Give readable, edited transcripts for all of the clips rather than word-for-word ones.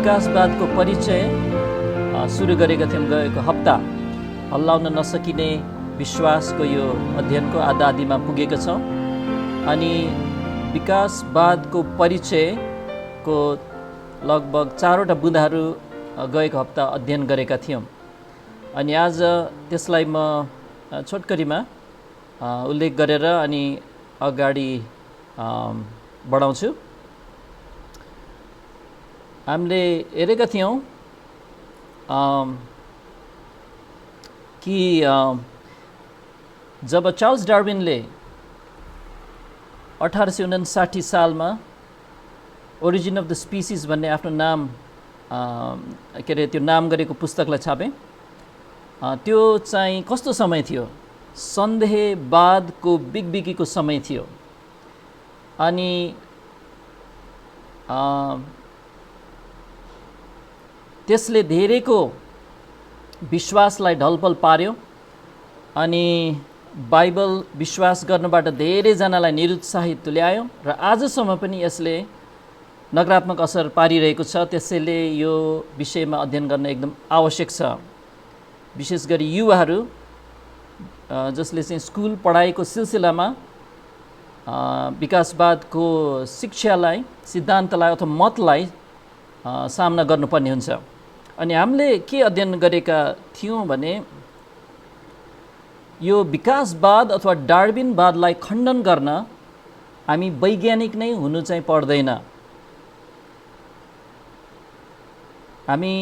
विकासवादको परिचय सुरु गरेका थियौँ गएको हप्ता। हल्लाउन नसकिने विश्वासको यो अध्ययनको आधामा पुगेका छौँ अनि विकासवादको परिचयको लगभग 4वटा बुँदाहरू गएको हप्ता अध्ययन गरेका थियौँ अनि आज त्यसलाई म छोटकरीमा उल्लेख गरेर अनि अगाडि बढाउँछु। हामीले हेरेका थियौँ कि जब चार्ल्स डार्विनले 1859 सालमा ओरिजिन अफ द स्पिसिस भन्ने आफ्नो नाम के अरे त्यो नाम गरेको पुस्तकलाई छापे, त्यो चाहिँ कस्तो समय थियो? सन्देहवादको बिगबिगीको समय थियो अनि त्यसले धेरैको विश्वासलाई ढलपल पार्यो अनि बाइबल विश्वास गर्नबाट धेरैजनालाई निरुत्साहित तुल्यायो र आजसम्म पनि यसले नकारात्मक असर पारिरहेको छ। त्यसैले यो विषयमा अध्ययन गर्न एकदम आवश्यक छ, विशेष गरी युवाहरू जसले चाहिँ स्कुल पढाइको सिलसिलामा विकासवादको शिक्षालाई, सिद्धान्तलाई अथवा मतलाई सामना गर्नुपर्ने हुन्छ। अनि हामीले के अध्ययन गरेका थियौँ भने यो विकासवाद अथवा डार्विनवादलाई खण्डन गर्न हामी वैज्ञानिक नै हुनु चाहिँ पर्दैन। हामी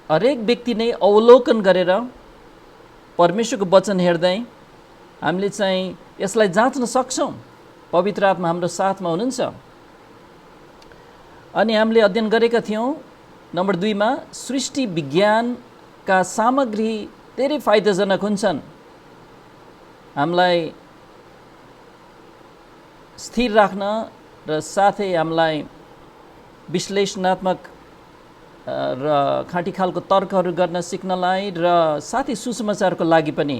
हरेक व्यक्ति नै अवलोकन गरेर परमेश्वरको वचन हेर्दै हामीले चाहिँ यसलाई जाँच्न सक्छौँ। पवित्र आत्मा हाम्रो साथमा हुनुहुन्छ। अनि हामीले अध्ययन गरेका थियौँ नम्बर 2 मा सृष्टि विज्ञानका सामग्री धेरै फाइदाजनक हुन्छन्, हामीलाई स्थिर राख्न र साथै हामीलाई विश्लेषणात्मक र खाँटी खालको तर्कहरू गर्न सिक्नलाई र साथै सुसमाचारको लागि पनि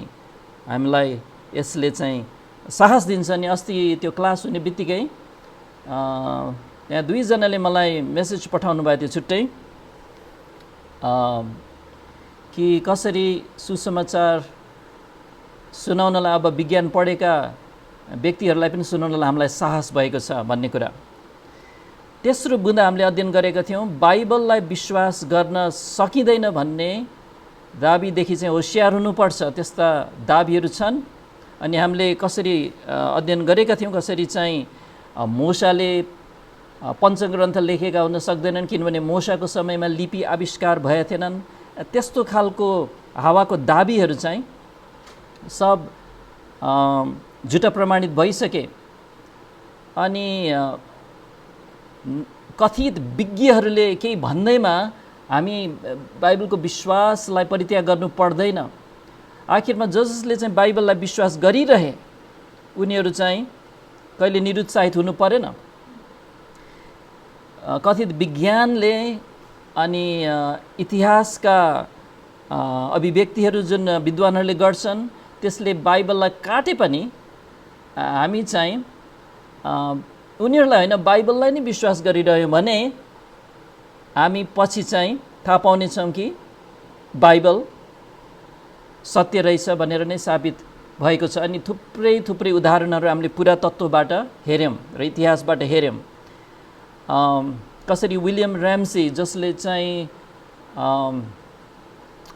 हामीलाई यसले चाहिँ साहस दिन्छ। अनि अस्ति त्यो क्लास हुने बित्तिकै त्यहाँ 2 जनाले मलाई मेसेज पठाउनु भयो थियो छुट्टै कि कसरी सुसमाचार सुनाउनलाई अब विज्ञान पढेका व्यक्तिहरूलाई पनि सुनाउनलाई हामीलाई साहस भएको छ भन्ने कुरा। तेस्रो बुँदा हामीले अध्ययन गरेका थियौँ बाइबललाई विश्वास गर्न सकिँदैन भन्ने दाबीदेखि चाहिँ होसियार हुनुपर्छ, त्यस्ता दाबीहरू छन्। अनि हामीले कसरी अध्ययन गरेका थियौँ कसरी चाहिँ मोसाले पञ्चग्रन्थ लेखेका हुन सक्दैनन् किनभने मोसाको समयमा लिपि आविष्कार भएका थिएनन्। त्यस्तो खालको हावाको दाबीहरू चाहिँ सब झुटा प्रमाणित भइसके अनि कथित विज्ञहरूले केही भन्दैमा हामी बाइबलको विश्वासलाई परित्याग गर्नु पर्दैन। आखिरमा जसले चाहिँ बाइबललाई विश्वास गरिरहे उनीहरू चाहिँ कहिले निरुत्साहित हुनु परेन। कथित विज्ञानले अनि इतिहासका अभिव्यक्तिहरू जुन विद्वानहरूले गर्छन् त्यसले बाइबललाई काटे पनि हामी चाहिँ उनीहरूलाई होइन बाइबललाई नै विश्वास गरिरह्यौँ भने हामी पछि चाहिँ थाहा पाउनेछौँ कि बाइबल सत्य रहेछ भनेर नै साबित भएको छ। अनि थुप्रै उदाहरणहरू हामीले पुरातत्त्वबाट हेऱ्यौँ र इतिहासबाट हेऱ्यौँ। कसरी विलियम ऱ्याम्सी जसले चाहिँ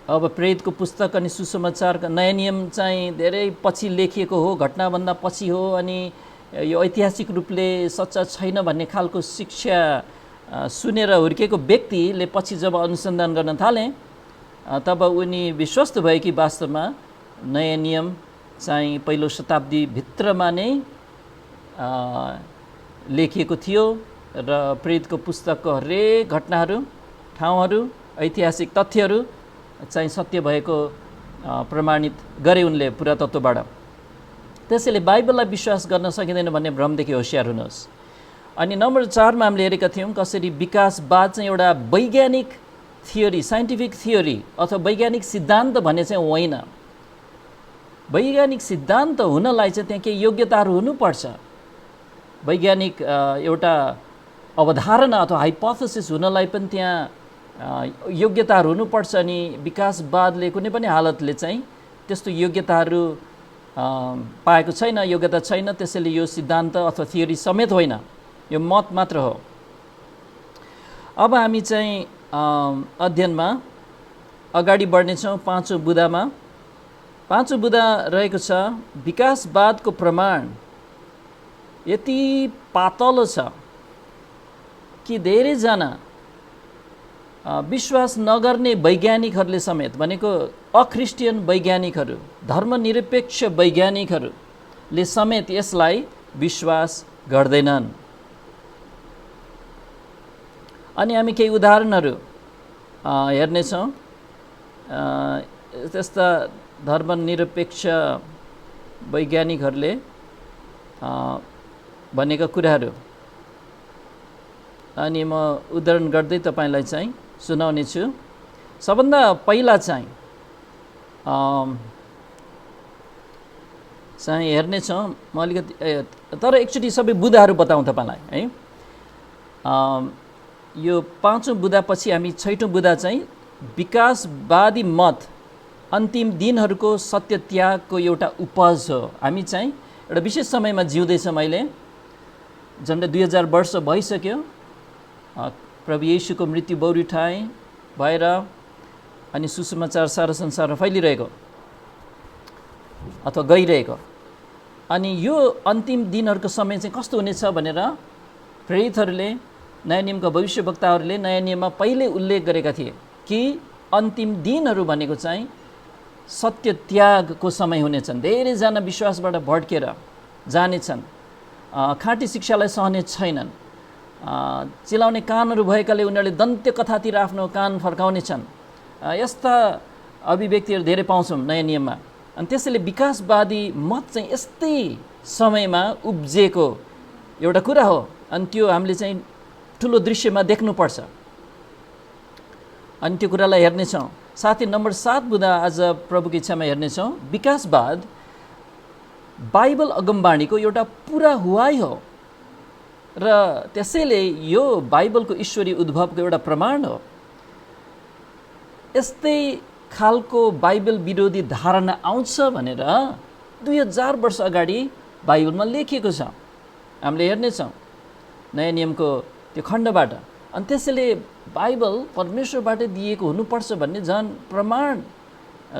अब प्रेरितको पुस्तक अनि सुसमाचारका नयाँ नियम चाहिँ धेरै पछि लेखिएको हो, घटनाभन्दा पछि हो अनि यो ऐतिहासिक रूपले सच्चा छैन भन्ने खालको शिक्षा सुनेर हुर्केको व्यक्तिले पछि जब अनुसन्धान गर्न थाले तब उनी विश्वस्त भए कि वास्तवमा नयाँ नियम चाहिँ पहिलो शताब्दीभित्रमा नै लेखिएको थियो र प्रेरितको पुस्तकको हरेक घटनाहरू, ठाउँहरू, ऐतिहासिक तथ्यहरू चाहिँ सत्य भएको प्रमाणित गरे उनले पुरातत्त्वबाट। त्यसैले बाइबललाई विश्वास गर्न सकिँदैन भन्ने भ्रमदेखि होसियार हुनुहोस्। अनि नम्बर 4 मा हामीले हेरेका थियौँ कसरी विकासवाद चाहिँ एउटा वैज्ञानिक थियोरी, साइन्टिफिक थियोरी अथवा वैज्ञानिक सिद्धान्त भन्ने चाहिँ होइन। वैज्ञानिक सिद्धान्त हुनलाई चाहिँ त्यहाँ केही योग्यताहरू हुनुपर्छ। वैज्ञानिक एउटा अवधारणा अथवा हाइपोथेसिस हुनलाई पनि त्यहाँ योग्यताहरू हुनुपर्छ अनि विकासवादले कुनै पनि हालतले चाहिँ त्यस्तो योग्यताहरू पाएको छैन, योग्यता छैन, त्यसैले यो सिद्धान्त अथवा थियोरी समेत होइन, यो मत मात्र हो। अब हामी चाहिँ अध्ययनमा अगाडि बढ्नेछौँ। पाँचौँ बुँदामा पाँचौँ बुँदा रहेको छ विकासवादको प्रमाण यति पातलो छ कि धेरैजना विश्वास नगर्ने वैज्ञानिकहरूले समेत, भनेको अख्रिस्टियन वैज्ञानिकहरू, धर्मनिरपेक्ष वैज्ञानिकहरूले समेत यसलाई विश्वास गर्दैनन्। अनि हामी केही उदाहरणहरू हेर्नेछौँ त्यस्ता धर्मनिरपेक्ष वैज्ञानिकहरूले भनेका कुराहरू, अनि म उदाहरण गर्दै तपाईँलाई चाहिँ सुनाउने छु। सबभन्दा पहिला चाहिँ हेर्नेछौँ, म अलिकति तर एकचोटि सबै बुँदाहरू बताउँ तपाईँलाई है। यो पाँचौँ बुँदापछि हामी छैटौँ बुँदा चाहिँ विकासवादी मत अन्तिम दिनहरूको सत्य त्यागको एउटा उपज हो। हामी चाहिँ एउटा विशेष समयमा जिउँदैछौँ। अहिले झन्डै 2000 वर्ष भइसक्यो प्रभु येशूको मृत्यु बौरिठाइ भएर अनि सुसमाचार सारा संसारमा फैलिरहेको अथवा गइरहेको। अनि यो अन्तिम दिनहरूको समय चाहिँ कस्तो हुनेछ भनेर प्रेरितहरूले, नयाँ नियमका भविष्यवक्ताहरूले नयाँ नियममा पहिले उल्लेख गरेका थिए कि अन्तिम दिनहरू भनेको चाहिँ सत्य त्यागको समय हुनेछन्। धेरैजना विश्वासबाट भड्केर जानेछन्, खाँटी शिक्षालाई सहने छैनन्, चिलाउने कानहरू भएकाले उनीहरूले दन्त्य कथातिर आफ्नो कान फर्काउने छन्। यस्ता अभिव्यक्तिहरू धेरै पाउँछौँ नयाँ नियममा। अनि त्यसैले विकासवादी मत चाहिँ यस्तै समयमा उब्जिएको एउटा कुरा हो। अनि त्यो हामीले चाहिँ ठुलो दृश्यमा देख्नुपर्छ, अनि त्यो कुरालाई हेर्नेछौँ। साथै नम्बर 7 बुँदा आज प्रभुको इच्छामा हेर्नेछौँ। विकासवाद बाइबल अगमबाणीको एउटा पुरा हुवाई हो र त्यसैले यो बाइबलको ईश्वरीय उद्भवको एउटा प्रमाण हो। यस्तै खालको बाइबल विरोधी धारणा आउँछ भनेर 2000 वर्ष अगाडि बाइबलमा लेखिएको छ, हामीले हेर्नेछौँ नयाँ नियमको त्यो खण्डबाट। अनि त्यसैले बाइबल परमेश्वरबाट दिएको हुनुपर्छ भन्ने झन् प्रमाण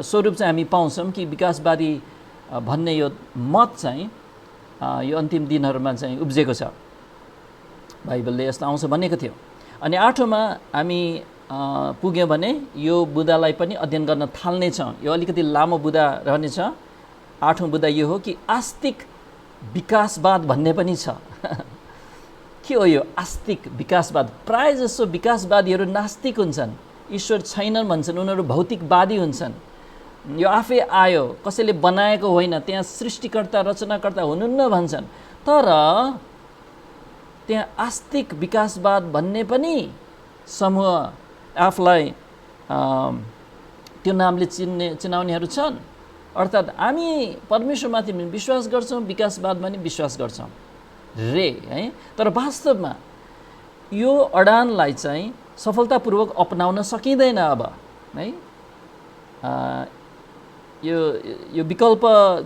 स्वरूप चाहिँ हामी पाउँछौँ कि विकासवादी भन्ने यो मत चाहिँ यो अन्तिम दिनहरूमा चाहिँ उब्जेको छ, बाइबलले यस्तो आउँछ भनेको थियो। अनि 8औँमा हामी पुग्यौँ भने यो बुँदालाई पनि अध्ययन गर्न थाल्नेछौँ। यो अलिकति लामो बुँदा रहनेछ। 8औँ बुँदा यो हो कि आस्तिक विकासवाद भन्ने पनि छ। के हो यो आस्तिक विकासवाद? प्राय जसो विकासवादीहरू नास्तिक हुन्छन्, ईश्वर छैनन् भन्छन्, उनीहरू भौतिकवादी हुन्छन्। यो आफै आयो, कसैले बनाएको होइन, त्यहाँ सृष्टिकर्ता रचनाकर्ता हुनुहुन्न भन्छन्। तर त्यहाँ आस्तिक विकासवाद भन्ने पनि समूह आफूलाई त्यो नामले चिनाउनेहरू छन्। अर्थात् हामी परमेश्वरमाथि पनि विश्वास गर्छौँ, विकासवादमा पनि विश्वास गर्छौँ रे है। तर वास्तवमा यो अडानलाई चाहिँ सफलतापूर्वक अपनाउन सकिँदैन अब है। यो विकल्प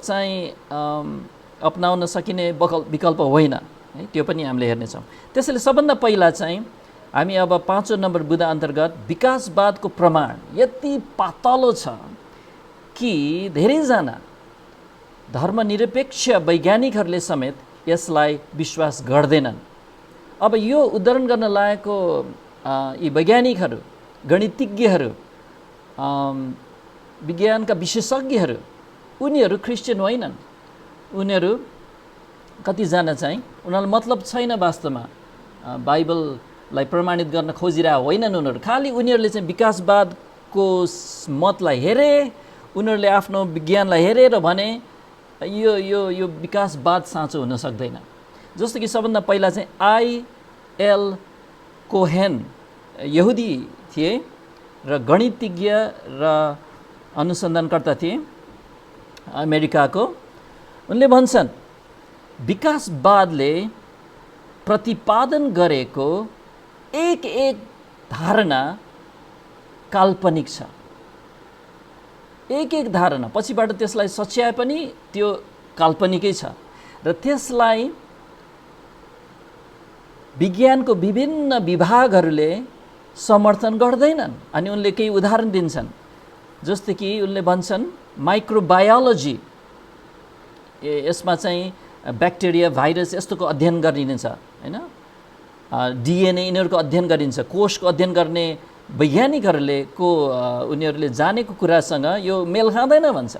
चाहिँ अपनाउन सकिने विकल्प होइन है, त्यो पनि हामीले हेर्नेछौँ। त्यसैले सबभन्दा पहिला चाहिँ हामी अब 5औँ नम्बर बुँदा अन्तर्गत विकासवादको प्रमाण यति पातलो छ कि धेरैजना धर्मनिरपेक्ष वैज्ञानिकहरूले समेत यसलाई विश्वास गर्दैनन्। अब यो उदाहरण गर्न लागेको यी वैज्ञानिकहरू, गणितज्ञहरू, विज्ञानका विशेषज्ञहरू, उनीहरू क्रिस्चियन होइनन्। उनीहरू कतिजना चाहिँ उनीहरूलाई मतलब छैन वास्तवमा बाइबललाई प्रमाणित गर्न खोजिरहेको होइनन्। उनीहरू खालि उनीहरूले चाहिँ विकासवादको मतलाई हेरे, उनीहरूले आफ्नो विज्ञानलाई हेरेर भने यो यो यो विकासवाद साँचो हुन सक्दैन। जस्तो कि सबभन्दा पहिला चाहिँ आई.एल. कोहेन यहुदी थिए र गणितज्ञ र अनुसन्धानकर्ता थिए अमेरिकाको। उनले भन्छन् विकासवादले प्रतिपादन गरेको एक धारणा काल्पनिक छ। एक धारणा पछिबाट त्यसलाई सच्याए पनि त्यो काल्पनिकै छ र त्यसलाई विज्ञानको विभिन्न विभागहरूले समर्थन गर्दैनन्। अनि उनले केही उदाहरण दिन्छन्, जस्तै कि उनले भन्छन् माइक्रोबायोलोजी, यसमा चाहिँ ब्याक्टेरिया, भाइरस यस्तोको अध्ययन गरिन्छ हैन, डिएनए यिनीहरूको अध्ययन गरिन्छ। कोषको अध्ययन गर्ने वैज्ञानिकहरूले उनीहरूले जानेको कुरासँग यो मेल खाँदैन भन्छ।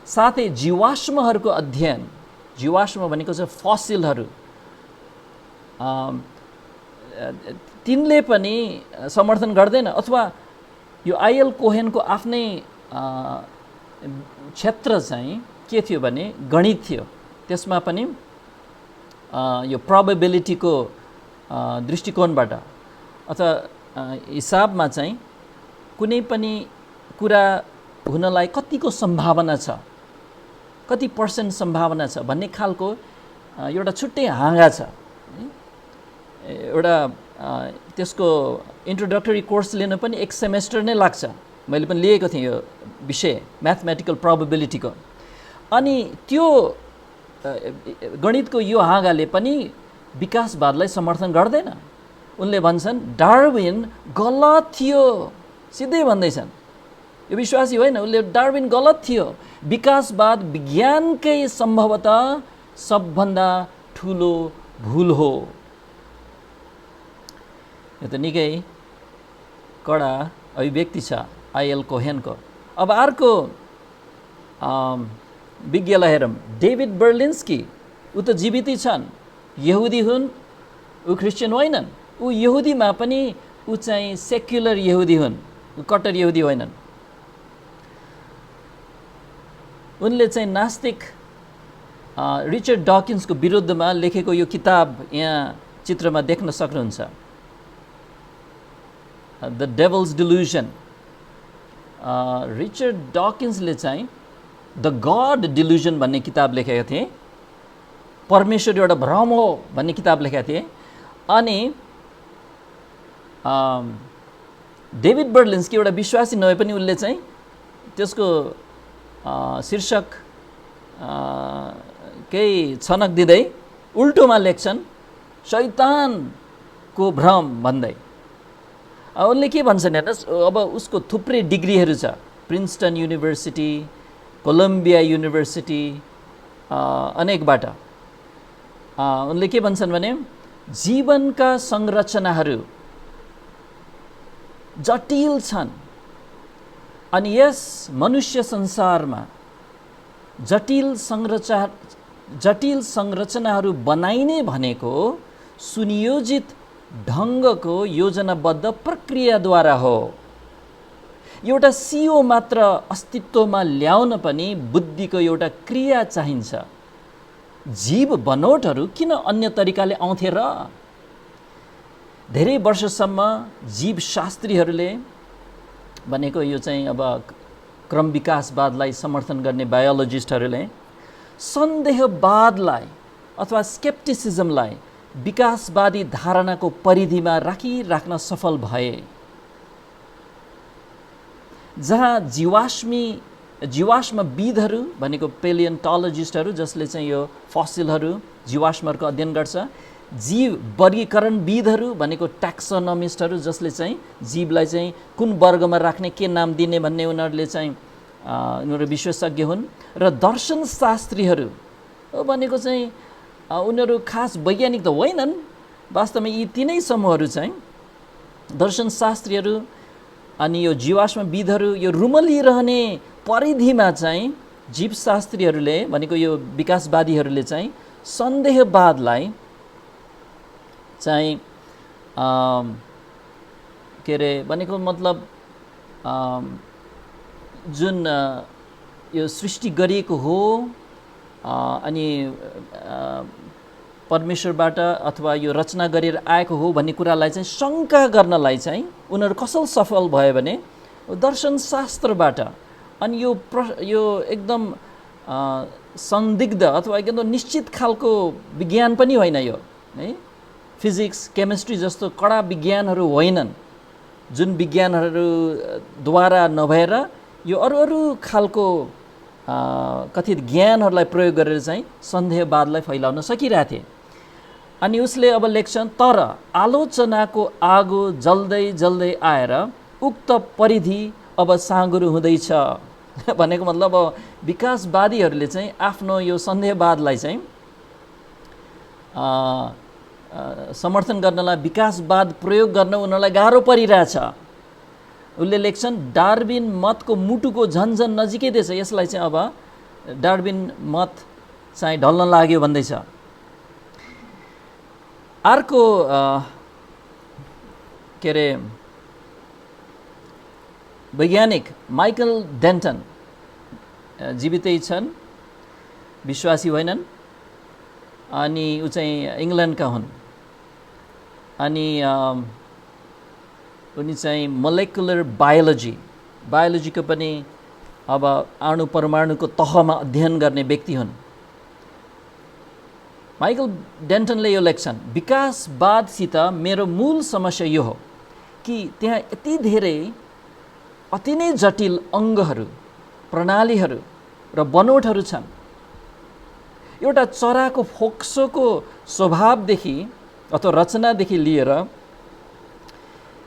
साथै जीवाश्महरूको अध्ययन, जीवाश्म भनेको चाहिँ फसिलहरू, तिनले पनि समर्थन गर्दैन। अथवा यो आइएल कोहेनको आफ्नै क्षेत्र चाहिँ के थियो भने गणित थियो। त्यसमा पनि यो प्रोबेबिलिटीको दृष्टिकोणबाट अथवा हिसाबमा चाहिँ कुनै पनि कुरा हुनलाई कतिको सम्भावना छ, कति पर्सेन्ट सम्भावना छ भन्ने खालको एउटा छुट्टै हाँगा छ। एउटा त्यसको इन्ट्रोडक्टरी कोर्स लिन पनि 1 सेमेस्टर नै लाग्छ। मैले पनि लिएको थिएँ यो विषय म्याथमेटिकल प्रोबेबिलिटीको। अनि त्यो गणितको यो हाँगाले पनि विकासवादलाई समर्थन गर्दैन। उनले भन्छन् डार्विन गलत थियो, सिधै भन्दैछन्, यो विश्वासी होइन। उनले डार्विन गलत थियो, विकासवाद विज्ञानकै सम्भवतः सबभन्दा ठुलो भुल हो। यो त निकै कडा अभिव्यक्ति छ आइएल कोहेनको। अब अर्को विज्ञलाई हेरौँ, डेभिड बर्लिन्स्की। ऊ त जीवितै छन्, यहुदी हुन्, ऊ क्रिस्चियन होइनन्। ऊ यहुदीमा पनि ऊ चाहिँ सेक्युलर यहुदी हुन्, ऊ कट्टर यहुदी होइनन्। उनले चाहिँ नास्तिक रिचर्ड डकिन्सको विरुद्धमा लेखेको यो किताब यहाँ चित्रमा देख्न सक्नुहुन्छ, द डेभल्स डिल्युजन। रिचर्ड डकिन्सले चाहिँ द गड डिल्युजन भन्ने किताब लेखेका थिए, परमेश्वर एउटा भ्रम हो भन्ने किताब लेखेका थिए। अनि डेभिड बर्लिन्स्की एउटा विश्वासी नभए पनि उनले चाहिँ त्यसको शीर्षक केही छनक दिँदै उल्टोमा लेख्छन्, शैतानको भ्रम भन्दै। उनले के भन्छन् हेर्नुहोस्, अब उसको थुप्रै डिग्रीहरू छ, प्रिन्सटन युनिभर्सिटी, कोलम्बिया युनिभर्सिटी, अनेकबाट। उनले के भन्छन् भने जीवनका संरचनाहरू जटिल छन् अनि यस मनुष्य संसारमा जटिल संरचनाहरू बनाइने भनेको सुनियोजित ढङ्गको योजनाबद्ध प्रक्रियाद्वारा हो। एउटा सियो मात्र अस्तित्वमा ल्याउन पनि बुद्धिको एउटा क्रिया चाहिन्छ। जीव बनोटहरू किन अन्य तरिकाले आउँथे र? धेरै वर्षसम्म जीवशास्त्रीहरूले भनेको यो चाहिँ अब क्रम विकासवादलाई समर्थन गर्ने बायोलोजिस्टहरूले सन्देहवादलाई अथवा स्केप्टिसिजमलाई विकासवादी धारणाको परिधिमा राख्न सफल भए। जहाँ जीवाश्मविदहरू भनेको पेलियोन्टोलोजिस्टहरू जसले चाहिँ यो फसिलहरू जीवाश्महरूको अध्ययन गर्छ, जीव वर्गीकरणविदहरू भनेको ट्याक्सोनोमिस्टहरू जसले चाहिँ जीवलाई चाहिँ कुन वर्गमा राख्ने, के नाम दिने भन्ने उनीहरूले चाहिँ उनीहरू विशेषज्ञ हुन्। र दर्शनशास्त्रीहरू भनेको चाहिँ उनीहरू खास वैज्ञानिक त होइनन्, वास्तवमा यी तीनै समूहहरू चाहिँ दर्शनशास्त्रीहरू अनि यो जीवाश्मविदहरू यो रुमलिरहने परिधिमा चाहिँ जीवशास्त्रीहरूले भनेको यो विकासवादीहरूले चाहिँ सन्देहवादलाई चाहिँ के अरे भनेको मतलब जुन यो सृष्टि गरिएको हो अनि परमेश्वरबाट अथवा यो रचना गरेर आएको हो भन्ने कुरालाई चाहिँ शङ्का गर्नलाई चाहिँ उनीहरू कसरी सफल भयो भने दर्शनशास्त्रबाट। अनि यो एकदम संदिग्ध अथवा एकदम निश्चित खालको विज्ञान पनि होइन यो है, फिजिक्स केमिस्ट्री जस्तो कडा विज्ञानहरू होइनन्। जुन विज्ञानहरूद्वारा नभएर यो अरू खालको कथित ज्ञानहरूलाई प्रयोग गरेर चाहिँ सन्देहवादलाई फैलाउन सकिरहेथे। अनि उसले अब लेख्छन्, तर आलोचनाको आगो जल्दै जल्दै आएर उक्त परिधि अब साँगुरो हुँदैछ। भनेको मतलब विकासवादीहरूले चाहिँ आफ्नो यो सन्देहवादलाई चाहिँ समर्थन गर्नलाई विकासवाद प्रयोग गर्न उनीहरूलाई गाह्रो परिरहेछ। उसले लेख्छन्, डार्विन मतको मुटुको झन्झन नजिकै दिएछ, यसलाई चाहिँ अब डार्विन मत चाहिँ ढल्न लाग्यो भन्दैछ। अर्को के अरे वैज्ञानिक माइकल डेन्टन जीवितै छन्, विश्वासी होइनन्। अनि ऊ चाहिँ इङ्ल्यान्डका हुन्। अनि उनी चाहिँ मोलेकुलर बायोलोजीको पनि अब अणु परमाणुको तहमा अध्ययन गर्ने व्यक्ति हुन्। माइकल डेन्टनले यो लेख्छन्, विकासवादसित मेरो मूल समस्या यो हो कि त्यहाँ यति धेरै अति नै जटिल अङ्गहरू, प्रणालीहरू र बनोटहरू छन्। एउटा चराको फोक्सोको स्वभावदेखि अथवा रचनादेखि लिएर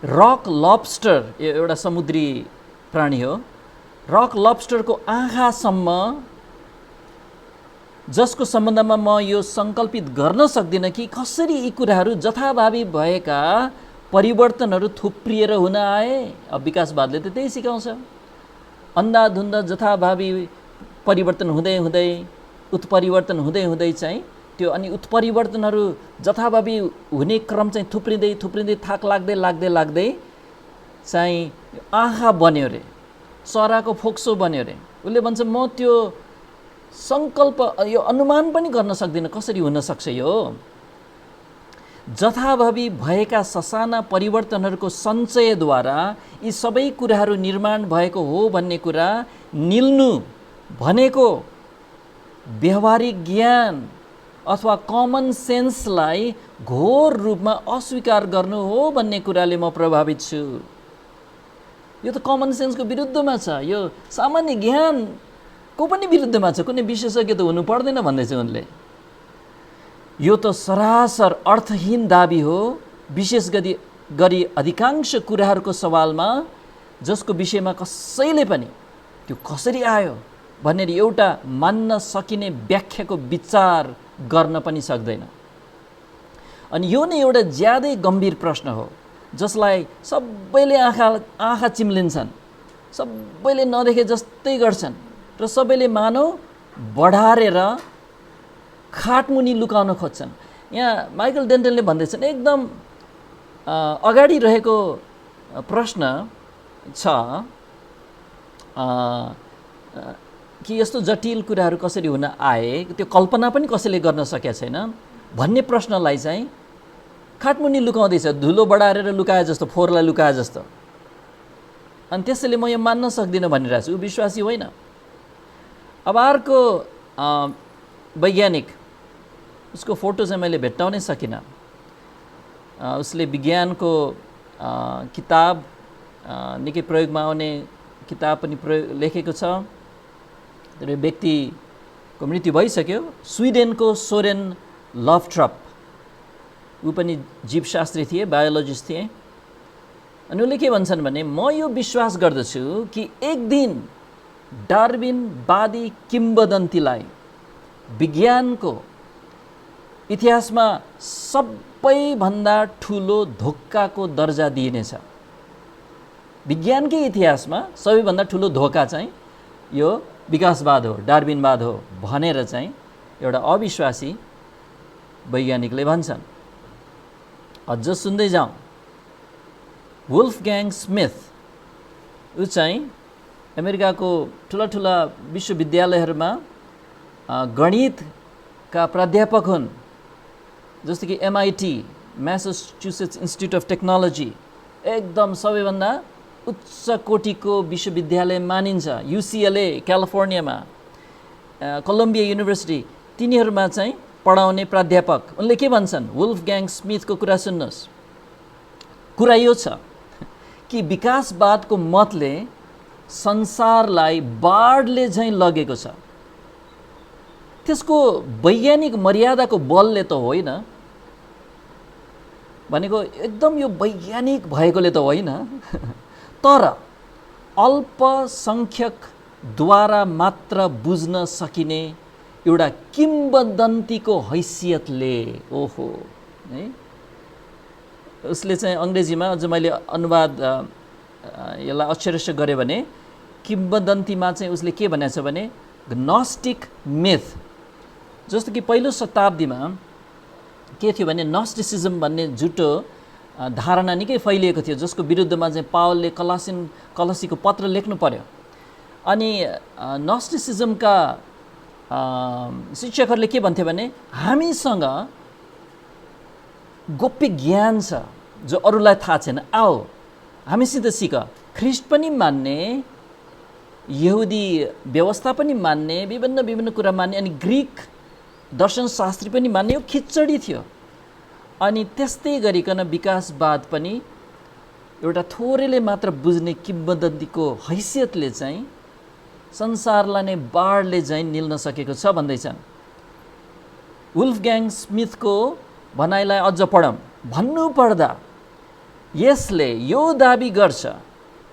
रक लबस्टर, एउटा समुद्री प्राणी हो, रक लबस्टरको आँखासम्म, जसको सम्बन्धमा म यो सङ्कल्पित गर्न सक्दिनँ कि कसरी यी कुराहरू जथाभावी भएका परिवर्तनहरू थुप्रिएर हुन आए। अब विकासवादले त त्यही सिकाउँछ, अन्धाधुन्ध जथाभावी परिवर्तन हुँदै हुँदै उत्परिवर्तन हुँदै हुँदै चाहिँ त्यो, अनि उत्परिवर्तनहरू जथाभावी हुने क्रम चाहिँ थुप्रिँदै थाक लाग्दै चाहिँ आँखा बन्यो रे, चराको फोक्सो बन्यो रे। उसले भन्छ, म त्यो सङ्कल्प, यो अनुमान पनि गर्न सक्दिनँ कसरी हुनसक्छ यो। जथाभावी भएका ससाना परिवर्तनहरूको सञ्चयद्वारा यी सबै कुराहरू निर्माण भएको हो भन्ने कुरा निल्नु भनेको व्यवहारिक ज्ञान अथवा कमन सेन्सलाई घोर रूपमा अस्वीकार गर्नु हो भन्ने कुराले म प्रभावित छु। यो त कमन सेन्सको विरुद्धमा छ, यो सामान्य ज्ञानको पनि विरुद्धमा छ। कुनै विशेषज्ञ त हुनु पर्दैन भन्दैछ उनले। यो त सरासर अर्थहीन दाबी हो, विशेष गरी अधिकांश कुराहरूको सवालमा जसको विषयमा कसैले पनि त्यो कसरी आयो भनेर एउटा मान्न सकिने व्याख्याको विचार गर्न पनि सक्दैन। अनि यो नै एउटा ज्यादै गम्भीर प्रश्न हो जसलाई सबैले आँखा चिम्लिन्छन्, सबैले नदेखे जस्तै गर्छन् र सबैले मानव बढारेर खाटमुनि लुकाउन खोज्छन्। यहाँ माइकल डेन्टनले भन्दैछन्, एकदम अगाडि रहेको प्रश्न छ कि यस्तो जटिल कुराहरू कसरी हुन आए, त्यो कल्पना पनि कसैले गर्न सकेका छैन भन्ने प्रश्नलाई चाहिँ खाटमुनि लुकाउँदैछ, धुलो बढारेर लुकाए जस्तो, फोहोरलाई लुकाए जस्तो। अनि त्यसैले म यो मान्न सक्दिनँ भनिरहेको छु। ऊ विश्वासी होइन। अब अर्को वैज्ञानिक, उसको फोटो चाहिँ मैले भेट्टाउनै सकिनँ। उसले विज्ञानको किताब, निकै प्रयोगमा आउने किताब पनि लेखेको छ। तर व्यक्तिको मृत्यु भइसक्यो। स्विडेनको सोरेन लभट्रप, ऊ पनि जीवशास्त्री थिए, बायोलोजिस्ट थिए। अनि उनले के भन्छन् भने, म यो विश्वास गर्दछु कि एक दिन डार्विनवादी किम्वदन्तीलाई विज्ञानको इतिहासमा सबैभन्दा ठुलो धोकाको दर्जा दिइनेछ। विज्ञानकै इतिहासमा सबैभन्दा ठुलो धोका चाहिँ यो विकासवाद हो, डार्विनवाद हो भनेर चाहिँ एउटा अविश्वासी वैज्ञानिकले भन्छन्। अझ सुन्दै जाउँ। वुल्फग्याङ स्मिथ, ऊ चाहिँ अमेरिकाको ठुला विश्वविद्यालयहरूमा गणितका प्राध्यापक हुन्, जस्तो कि MIT, Massachusetts institute of technology, एकदम सबैभन्दा उच्च कोटिको विश्वविद्यालय मानिन्छ। UCLA क्यालिफोर्नियामा, कोलम्बिया युनिभर्सिटी, तिनीहरूमा चाहिँ पढाउने प्राध्यापक। उनले के भन्छन्, वुल्फग्याङ स्मिथको कुरा सुन्नुहोस्। कुरा यो छ कि विकासवादको मतले संसारलाई बाढले झैँ लगेको छ। त्यसको वैज्ञानिक मर्यादाको बलले त होइन, भनेको एकदम यो वैज्ञानिक भएकोले त होइन, तर अल्पसङ्ख्यकद्वारा मात्र बुझ्न सकिने एउटा किम्वदन्तीको हैसियतले। ओहो है, उसले चाहिँ अङ्ग्रेजीमा अझ मैले अनुवाद यसलाई अक्षरश गरेँ भने किम्वदन्तीमा चाहिँ उसले के भनेको छ भने ग्नोस्टिक मिथ। जस्तो कि पहिलो शताब्दीमा के थियो भने नोस्टिसिजम भन्ने झुटो धारणा निकै फैलिएको थियो, जसको विरुद्धमा चाहिँ पावलले कलसीको पत्र लेख्नु पर्यो। अनि नोस्टिसिजमका शिक्षकहरूले के भन्थे भने हामीसँग गोप्य ज्ञान छ जो अरूलाई थाहा छैन, आओ हामीसित सिक। ख्रिस्ट पनि मान्ने, यहुदी व्यवस्था पनि मान्ने, विभिन्न कुरा मान्ने, अनि ग्रिक दर्शनशास्त्री पनि मान्ने। यो खिचडी थियो। अनि त्यस्तै गरिकन विकासवाद पनि एउटा थोरैले मात्र बुझ्ने किम्वदन्तीको हैसियतले चाहिँ संसारलाई नै बाढले चाहिँ निल्न सकेको छ भन्दैछन्। वुल्फग्याङ स्मिथको भनाइलाई अझ पढौँ। भन्नुपर्दा यसले यो दाबी गर्छ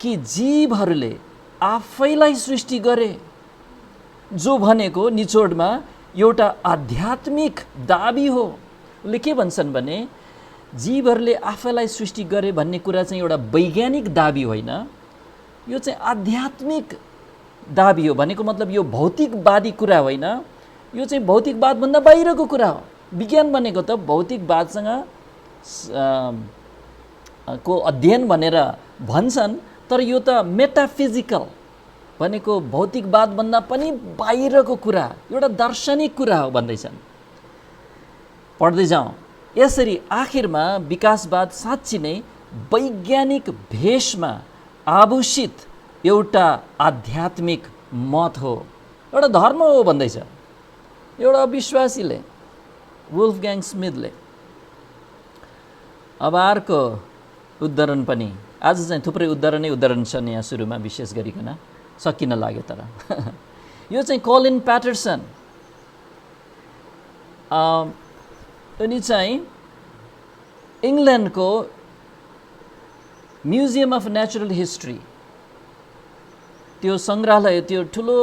कि जीवहरूले आफैलाई सृष्टि गरे, जो भनेको निचोडमा एउटा आध्यात्मिक दाबी हो। उसले के भन्छन् भने जीवहरूले आफैलाई सृष्टि गरे भन्ने कुरा चाहिँ एउटा वैज्ञानिक दाबी होइन, यो चाहिँ आध्यात्मिक दाबी हो। भनेको मतलब यो भौतिकवादी कुरा होइन, यो चाहिँ भौतिकवादभन्दा बाहिरको कुरा हो। विज्ञान भनेको त भौतिकवादसँग को अध्ययन भनेर भन्छन्, तर यो त मेटाफिजिकल भनेको भौतिकवादभन्दा पनि बाहिरको कुरा, एउटा दार्शनिक कुरा हो भन्दैछन्। पढ्दै जाउँ। यसरी आखिरमा विकासवाद साँच्ची नै वैज्ञानिक भेषमा आभूषित एउटा आध्यात्मिक मत हो, एउटा धर्म हो भन्दैछ एउटा अविश्वासीले, वुल्फग्याङ स्मिथले। अब अर्को उद्धरण पनि, आज चाहिँ थुप्रै उद्धरण छन् यहाँ सुरुमा, विशेष गरिकन सकिन लाग्यो तर यो चाहिँ कोलिन प्याटरसन। उनी चाहिँ इङ्ल्यान्डको म्युजियम अफ नेचुरल हिस्ट्री, त्यो सङ्ग्रहालय, त्यो ठुलो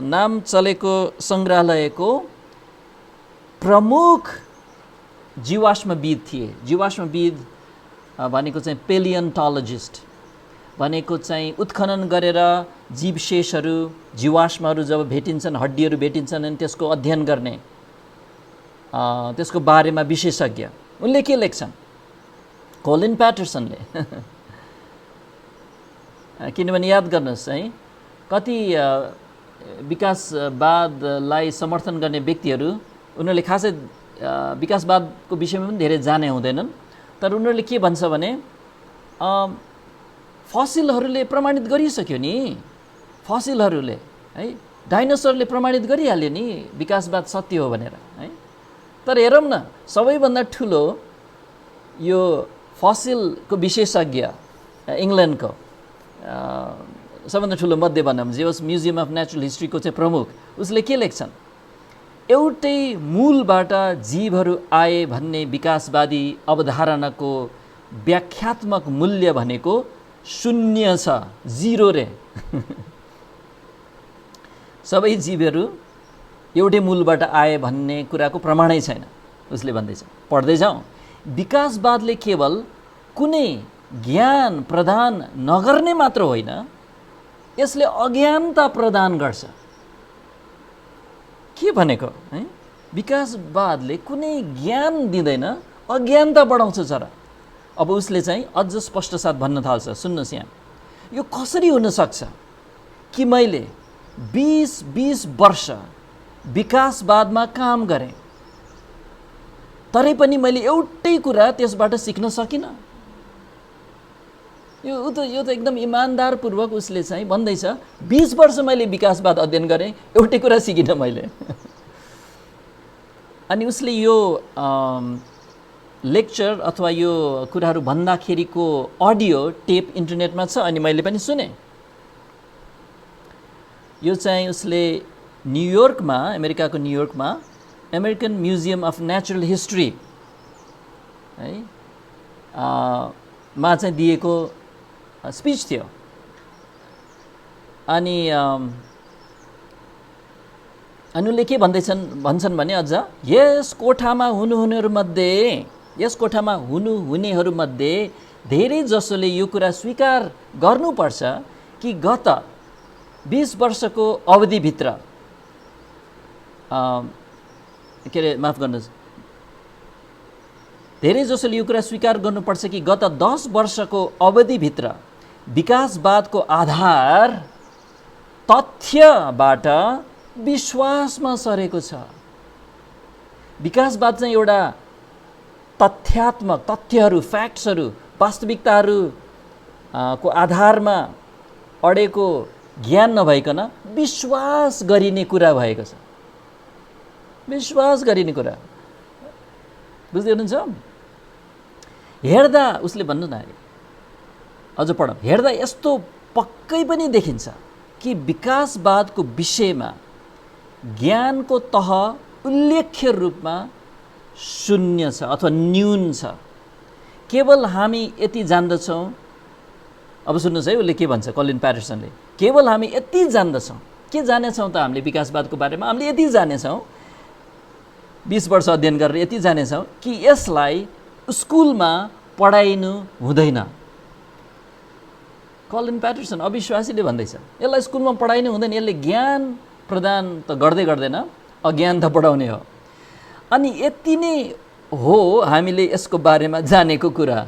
नाम चलेको सङ्ग्रहालयको प्रमुख जीवाश्मविद थिए। जीवाश्मविद भनेको चाहिँ पेलियन्टोलोजिस्ट, भनेको चाहिँ उत्खनन गरेर जीवशेषहरू, जीवाश्महरू जब भेटिन्छन्, हड्डीहरू भेटिन्छन्, अनि त्यसको अध्ययन गर्ने, त्यसको बारेमा विशेषज्ञ। उनले के लेख्छन्, कोलिन प्याटरसनले किनभने याद गर्नुहोस् है, कति विकासवादलाई समर्थन गर्ने व्यक्तिहरू, उनीहरूले खासै विकासवादको विषयमा पनि धेरै जाने हुँदैनन्, तर उनीहरूले के भन्छ भने फसिलहरूले प्रमाणित गरिसक्यो नि, फसिलहरूले है, डाइनोसरले प्रमाणित गरिहाल्यो नि विकासवाद सत्य हो भनेर है। तर हेरौँ न, सबैभन्दा ठुलो यो फसिलको विशेषज्ञ इङ्ल्यान्डको सबभन्दा ठुलो मध्ये भनौँ, जे होस् म्युजियम अफ नेचुरल हिस्ट्रीको चाहिँ प्रमुख, उसले के लेख्छन्, एउटै मूलबाट जीवहरू आए भन्ने विकासवादी अवधारणाको व्याख्यात्मक मूल्य भनेको शून्य छ, जिरो रे सबै जीवहरू एउटै मूलबाट आए भन्ने कुराको प्रमाणै छैन, उसले भन्दैछ। पढ्दै जाउँ। विकासवादले केवल कुनै ज्ञान प्रदान नगर्ने मात्र होइन, यसले अज्ञानता प्रदान गर्छ। के भनेको है, विकासवादले कुनै ज्ञान दिँदैन, अज्ञानता बढाउँछ जरा। अब उसले चाहिँ अझ स्पष्ट साथ भन्न थाल्छ, सुन्नुहोस् यहाँ, यो कसरी हुन सक्छ कि मैले 20 वर्ष विकासवादमा काम गरेँ, तरै पनि मैले एउटै कुरा त्यसबाट सिक्न सकिनँ। यो त एकदम इमान्दारपूर्वक उसले चाहिँ भन्दैछ, 20 वर्ष मैले विकासवाद अध्ययन गरेँ, एउटै कुरा सिकिनँ मैले अनि उसले लेक्चर अथवा यो कुराहरू भन्दाखेरिको अडियो टेप इन्टरनेटमा छ अनि मैले पनि सुने। यो चाहिँ उसले न्युयोर्कमा, अमेरिकाको न्युयोर्कमा American museum of natural history है मा चाहिँ दिएको स्पिच थियो। अनि उनले के भन्छन् भने अझ यस कोठामा हुनुहुनेहरूमध्ये धेरै जसोले यो कुरा स्वीकार गर्नुपर्छ कि गत 20 वर्षको अवधिभित्र के अरे माफ गर्नुहोस्, धेरै जसोले यो कुरा स्वीकार गर्नुपर्छ कि गत 10 वर्षको अवधिभित्र विकासवादको आधार तथ्यबाट विश्वासमा सरेको छ। विकासवाद चाहिँ एउटा तथ्यात्मक, तथ्यहरू, फ्याक्ट्सहरू, वास्तविकताहरू को आधारमा अडेको ज्ञान नभइकन विश्वास गरिने कुरा भएको छ। विश्वास गरिने कुरा बुझ्दै हुनुहुन्छ? हेर्दा उसले भन्नु न, अझ पढौँ, हेर्दा यस्तो पक्कै पनि देखिन्छ कि विकासवादको विषयमा ज्ञानको तह उल्लेख्य रूपमा शून्य छ अथवा न्यून छ। केवल हामी यति जान्दछौँ। अब सुन्नुहोस् है, उसले के भन्छ, कलिन प्याटरसनले, केवल हामी यति जान्दछौँ। के जानेछौँ त हामीले विकासवादको बारेमा? हामीले यति जानेछौँ, 20 वर्ष अध्ययन गरेर यति जानेछौँ कि यसलाई स्कुलमा पढाइनु हुँदैन। कलिन प्याटरसन अविश्वासीले भन्दैछ यसलाई स्कुलमा पढाइनु हुँदैन, यसले ज्ञान प्रदान त गर्दैन, अज्ञान त पढाउने हो। अनि यति नै हो हामीले यसको बारेमा जानेको कुरा।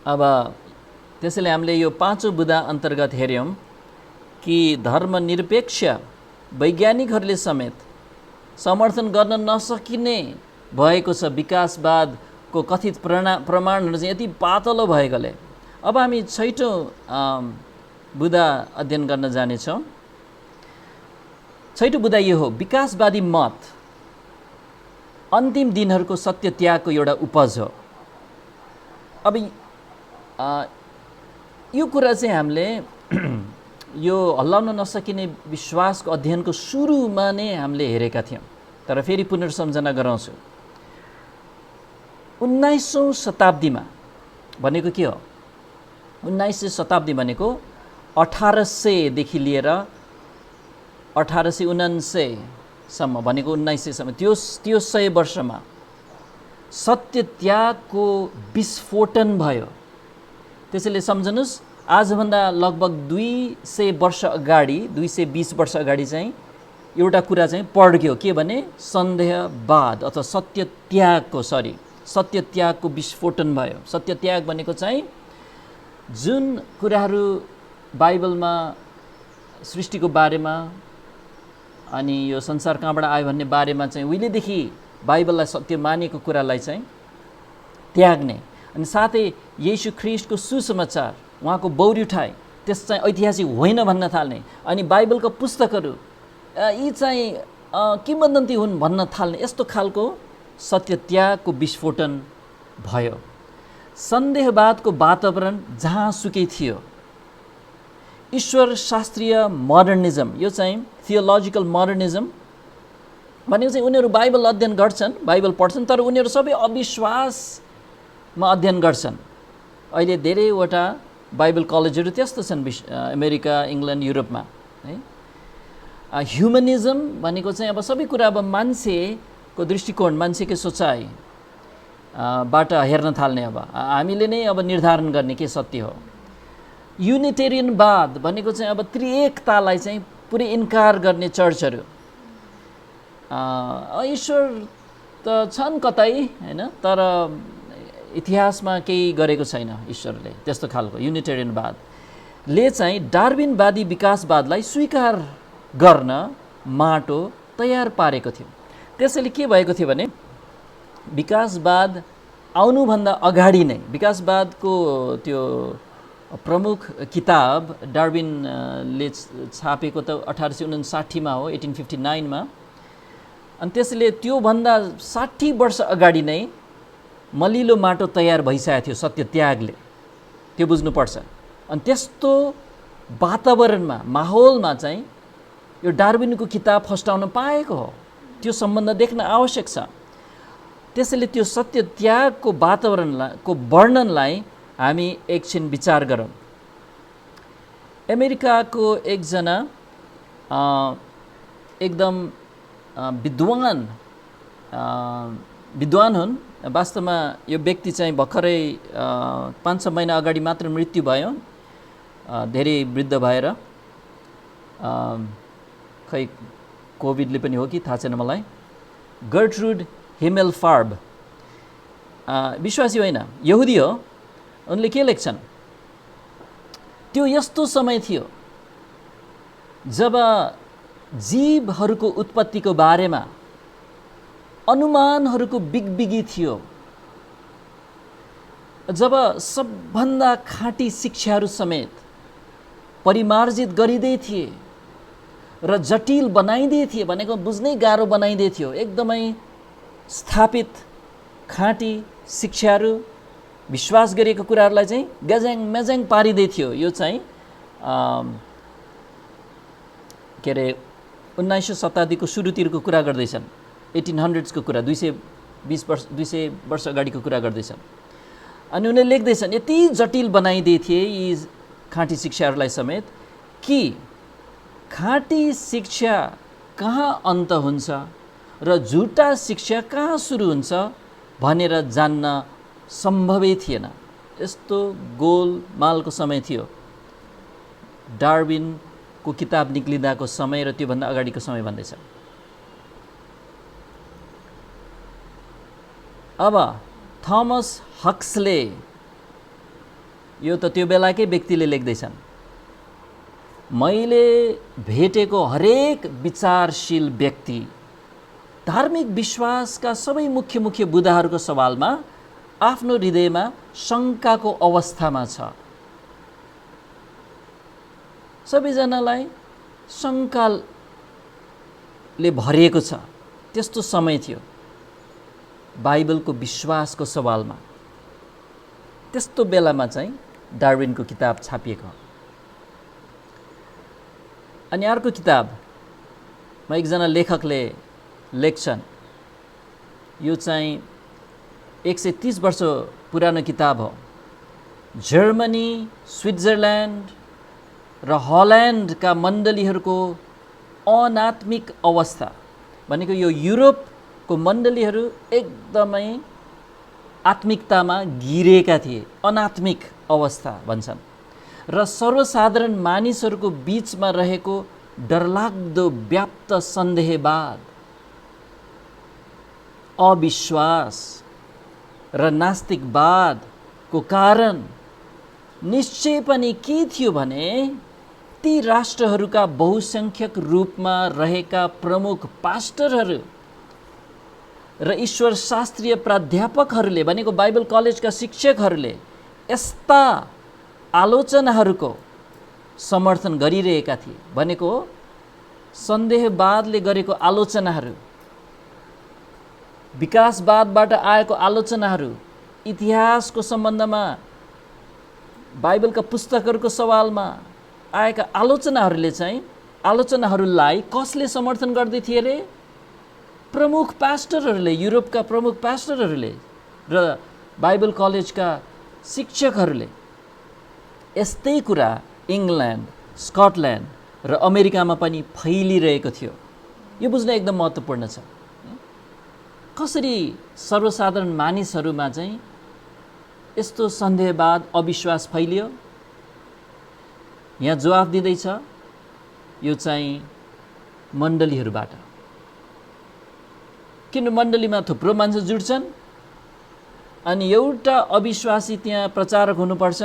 अब त्यसैले हामीले यो 5औं बुँदा अन्तर्गत हेऱ्यौँ कि धर्मनिरपेक्ष वैज्ञानिकहरूले समेत समर्थन गर्न नसकिने भएको छ विकासवादको कथित प्रमाणहरू चाहिँ यति पातलो भएकोले। अब हामी 6औं बुँदा अध्ययन गर्न जानेछौँ। 6औं बुँदा यो हो, विकासवादी मत अन्तिम दिनहरूको सत्य त्यागको एउटा उपज हो। अब यो कुरा चाहिँ हामीले यो हल्लाउन नसकिने विश्वासको अध्ययनको सुरुमा नै हामीले हेरेका थियौँ। तर फेरि पुनर्सम्झना गराउँछु। 19औं शताब्दीमा भनेको के हो? 19औं शताब्दी भनेको 1800 देखि लिएर 1899 सम्म भनेको 1900 सम्म, त्यो 100 वर्षमा सत्य त्यागको विस्फोटन भयो। त्यसैले सम्झनुस्, आजभन्दा लगभग 200 वर्ष अगाडि, 220 वर्ष अगाडि चाहिँ एउटा कुरा चाहिँ पड्क्यो, के भने सन्देहवाद अथवा सत्य त्यागको विस्फोटन भयो। सत्य त्याग भनेको चाहिँ जुन कुराहरू बाइबलमा सृष्टिको बारेमा अनि यो संसार कहाँबाट आयो भन्ने बारेमा चाहिँ उहिलेदेखि बाइबललाई सत्य मानेको कुरालाई चाहिँ त्याग्ने, अनि साथै येशू ख्रीष्टको सुसमाचार, उहाँको बौरी उठाइ, त्यस चाहिँ ऐतिहासिक होइन भन्न थाल्ने, अनि बाइबलका पुस्तकहरू यी चाहिँ किंवदन्ती हुन् भन्न थाल्ने, यस्तो खालको सत्य त्यागको विस्फोटन भयो। सन्देहवादको वातावरण जहाँसुकै थियो। ईश्वर शास्त्रीय मोडर्निज्म, यो चाहिँ थियोलोजिकल मोडर्निज्म भनेको चाहिँ उनीहरू बाइबल अध्ययन गर्छन्, बाइबल पढ्छन्, तर उनीहरू सबै अविश्वासमा अध्ययन गर्छन्। अहिले धेरैवटा बाइबल कलेजहरू त्यस्तो छन् अमेरिका, इङ्ल्यान्ड, युरोपमा है। ह्युमनिज्म भनेको चाहिँ अब सबै कुरा अब मान्छेको दृष्टिकोण, मान्छेको सोचाइ बाट हेर्न थाल्ने। अब हामीले नै अब निर्धारण गर्ने के सत्य हो। युनिटेरियनवाद भनेको चाहिँ अब त्रिएकतालाई चाहिँ पुरै इन्कार गर्ने चर्चहरू। ईश्वर त छन् कतै हैन, तर इतिहासमा केही गरेको छैन ईश्वरले, त्यस्तो खालको युनिटेरियनवादले चाहिँ डार्विनवादी विकासवादलाई स्वीकार गर्न माटो तयार पारेको थियो। त्यसैले के भएको थियो भने विकासवाद आउनुभन्दा अगाडि नै, विकासवादको त्यो प्रमुख किताब डार्विनले छापेको त 1859 मा हो, 1859 मा। अनि त्यसले त्योभन्दा 60 वर्ष अगाडि नै मलिलो माटो तयार भइसकेको थियो सत्य त्यागले, त्यो बुझ्नुपर्छ। अनि त्यस्तो वातावरणमा माहौलमा चाहिँ यो डार्विनको किताब फस्टाउन पाएको हो, त्यो सम्बन्ध देख्न आवश्यक छ। त्यसैले त्यो सत्य त्यागको वातावरणको वर्णनलाई हामी एकछिन विचार गरौँ। अमेरिकाको एकजना एकदम विद्वान हुन्। वास्तवमा यो व्यक्ति चाहिँ भर्खरै 5-6 महिना अगाडि मात्र मृत्यु भयो, धेरै वृद्ध भएर। खै कोभिडले पनि हो कि थाहा छैन मलाई। गर्ट्रुड हिमेलफार्ब, विश्वासी होइन, यहुदी हो। उनले के लेख्छन्, त्यो यस्तो समय थियो जब जीवहरूको उत्पत्तिको बारेमा अनुमानहरूको बिगबिगी थियो, जब सबभन्दा खाँटी शिक्षाहरू समेत परिमार्जित गरिँदै थिए र जटिल बनाइँदै थिए, भनेको बुझ्नै गाह्रो बनाइँदै थियो। एकदमै स्थापित खाँटी शिक्षाहरू, विश्वास गरिएको कुराहरूलाई चाहिँ गज्याङ मेज्याङ पारिँदै थियो। यो चाहिँ के अरे 19औं शताब्दीको सुरुतिरको कुरा गर्दैछन्, 1800s को कुरा, 200 वर्ष अगाडिको कुरा गर्दैछन्। अनि उनले लेख्दैछन्, यति जटिल बनाइदिए थिए यी खाँटी शिक्षाहरूलाई समेत कि खाँटी शिक्षा कहाँ अन्त हुन्छ र झुटा शिक्षा कहाँ सुरु हुन्छ भनेर जान्न सम्भवै थिएन। यस्तो गोलमालको समय थियो डार्विनको किताब निक्लिँदाको समय र त्योभन्दा अगाडिको समय भन्दैछ। अब थोमस हक्सले, यो त त्यो बेलाकै व्यक्तिले लेख्दैछन्, मैले भेटेको हरेक विचारशील व्यक्ति धार्मिक विश्वासका सबै मुख्य बुदाहरूको सवालमा आफ्नो हृदयमा शङ्काको अवस्थामा छ। सबैजनालाई शङ्काले भरिएको छ। त्यस्तो समय थियो बाइबलको विश्वासको सवालमा। त्यस्तो बेलामा चाहिँ डार्विनको किताब छापिएको। अनि अर्को किताबमा एकजना लेखकले लेख्छन्, यो चाहिँ 130 वर्ष पुरानो किताब हो। जर्मनी, स्विट्जरल्यान्ड र हल्यान्डका मण्डलीहरूको अनात्मिक अवस्था, भनेको यो युरोपको मण्डलीहरू एकदमै आत्मिकतामा गिरेका थिए, अनात्मिक अवस्था भन्छन्। र सर्वसाधारण मानिसहरूको बीचमा रहेको डरलाग्दो व्याप्त सन्देहवाद, अविश्वास र नास्तिकवादको कारण निश्चय पनि के थियो भने ती राष्ट्रहरूका बहुसङ्ख्यक रूपमा रहेका प्रमुख पास्टरहरू र ईश्वर शास्त्रीय प्राध्यापकहरूले, भनेको बाइबल कलेजका शिक्षकहरूले यस्ता आलोचनाहरूको समर्थन गरिरहेका थिए। भनेको सन्देहवादले गरेको आलोचनाहरू, विकासवादबाट आएको आलोचनाहरू, इतिहासको सम्बन्धमा बाइबलका पुस्तकहरूको सवालमा आएका आलोचनाहरूलाई कसले समर्थन गर्दै थिए रे? प्रमुख पास्टरहरूले, युरोपका प्रमुख पास्टरहरूले र बाइबल कलेजका शिक्षकहरूले। यस्तै कुरा इङ्ल्यान्ड, स्कटल्यान्ड र अमेरिकामा पनि फैलिरहेको थियो। यो बुझ्न एकदम महत्त्वपूर्ण छ। कसरी सर्वसाधारण मानिसहरूमा चाहिँ यस्तो सन्देहवाद, अविश्वास फैलियो? यहाँ जवाफ दिँदैछ, यो चाहिँ मण्डलीहरूबाट। किन मण्डलीमा थुप्रो मान्छे जुट्छन् अनि एउटा अविश्वासी त्यहाँ प्रचारक हुनुपर्छ,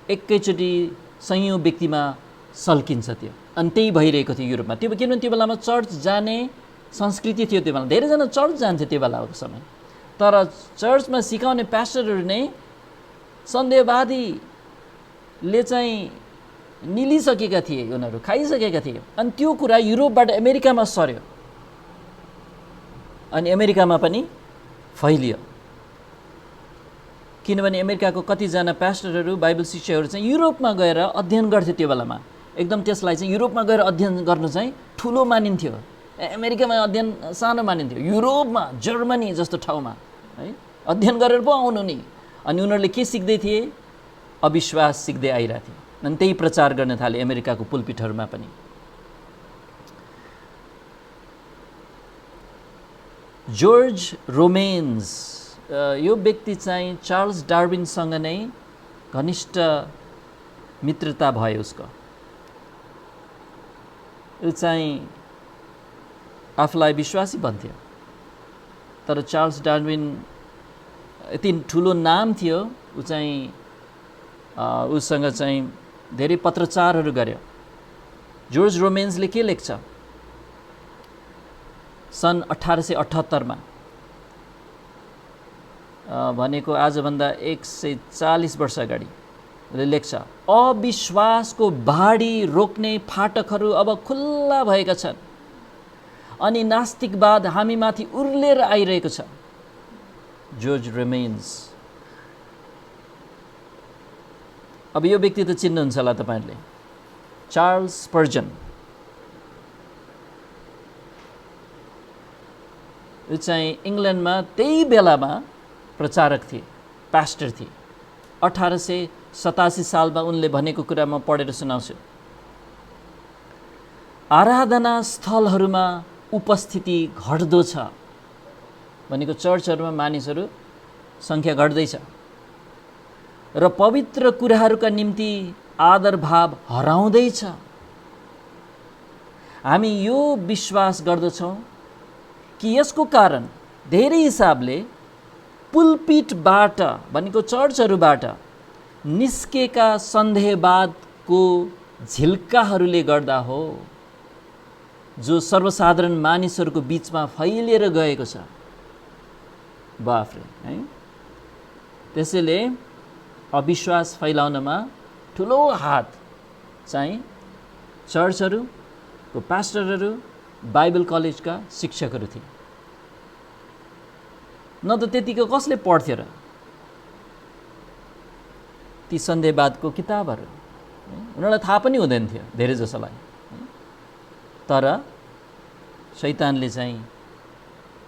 एकैचोटि सयौं व्यक्तिमा सल्किन्छ त्यो। अनि त्यही भइरहेको थियो युरोपमा। त्यो किनभने त्यो बेलामा चर्च जाने संस्कृति थियो। त्यो बेला धेरैजना चर्च जान्थे त्यो बेलाको समय। तर चर्चमा सिकाउने पास्टरहरू नै सन्देहवादीले चाहिँ निलिसकेका थिए, उनीहरू खाइसकेका थिए। अनि त्यो कुरा युरोपबाट अमेरिकामा सर्यो। अनि अमेरिकामा पनि फैलियो। किनभने अमेरिकाको कतिजना पास्टरहरू, बाइबल शिक्षकहरू चाहिँ युरोपमा गएर अध्ययन गर्थे। त्यो बेलामा एकदम त्यसलाई चाहिँ युरोपमा गएर अध्ययन गर्नु चाहिँ ठुलो मानिन्थ्यो। अमेरिकामा अध्ययन सानो मानिन्थ्यो, युरोपमा जर्मनी जस्तो ठाउँमा है अध्ययन गरेर पो आउनु नि। अनि उनीहरूले के सिक्दै थिए? अविश्वास सिक्दै आइरहेको थिए। अनि त्यही प्रचार गर्न थाले अमेरिकाको पुलपिटहरूमा पनि। जर्ज रोमेन्स, यो व्यक्ति चाहिँ चार्ल्स डार्विनसँग नै घनिष्ठ मित्रता भयो उसको। ऊ चाहिँ आफूलाई विश्वासी भन्थ्यो, तर चार्ल्स डार्विन यति ठुलो नाम थियो, ऊ चाहिँ उसँग चाहिँ धेरै पत्रचारहरू गर्यो। जर्ज रोमेन्सले के लेख्छ? सन् 1878 भनेको आजभन्दा 140 वर्ष अगाडि लेख्छ, अविश्वासको भाडी रोक्ने फाटकहरू अब खुल्ला भएका छन् अनि नास्तिकवाद हामीमाथि उर्लेर आइरहेको छ। George romance. अब यो व्यक्ति त चिन्नुहुन्छ होला तपाईहरुले, चार्ल्स स्पर्जन। यो चाहिँ इङ्ल्यान्डमा त्यही बेलामा प्रचारक थिए, पास्टर थिए। 1887 सालमा उनले भनेको कुरा म पढेर सुनाउँछु। आराधना स्थलहरूमा उपस्थिति घट्दो छ, भनेको चर्चहरूमा मानिसहरू संख्या घट्दैछ र पवित्र कुराहरूका निम्ति आदर भाव हराउँदैछ। हामी यो विश्वास गर्दछौँ कि यसको कारण धेरै हिसाबले पुलपिटबाट भनेको चर्चहरूबाट निस्केका सन्देहवादको झिल्काहरूले गर्दा हो, जो सर्वसाधारण मानिसहरूको बीचमा फैलिएर गएको छ। बाफरे है। त्यसैले अविश्वास फैलाउनमा ठुलो हात चाहिँ चर्चहरूको पास्टरहरू, बाइबल कलेजका शिक्षकहरू थिए। न त त्यतिको कसले पढ्थ्यो र ती सन्देहवादको किताबहरू? उनीहरूलाई थाहा पनि हुँदैन थियो धेरै जसोलाई। तर शैतानले चाहिँ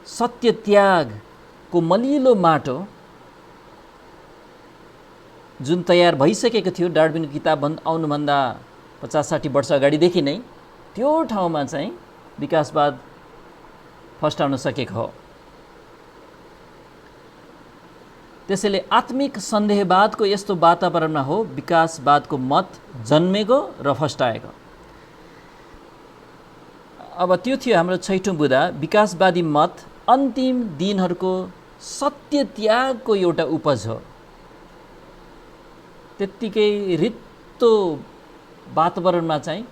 सत्य त्यागको मलिलो माटो जुन तयार भइसकेको थियो डार्विनको किताब आउनुभन्दा 50-60 वर्ष अगाडिदेखि नै, त्यो ठाउँमा चाहिँ विकासवाद फस्टाउन सकेको हो। त्यसैले आत्मिक सन्देहवादको यस्तो वातावरणमा हो विकासवादको मत जन्मेको र फस्टाएको। अब त्यो थियो हाम्रो 6औं बुँदा, विकासवादी मत अन्तिम दिनहरूको सत्य त्यागको एउटा उपज हो। त्यत्तिकै रित्तो वातावरणमा चाहिँ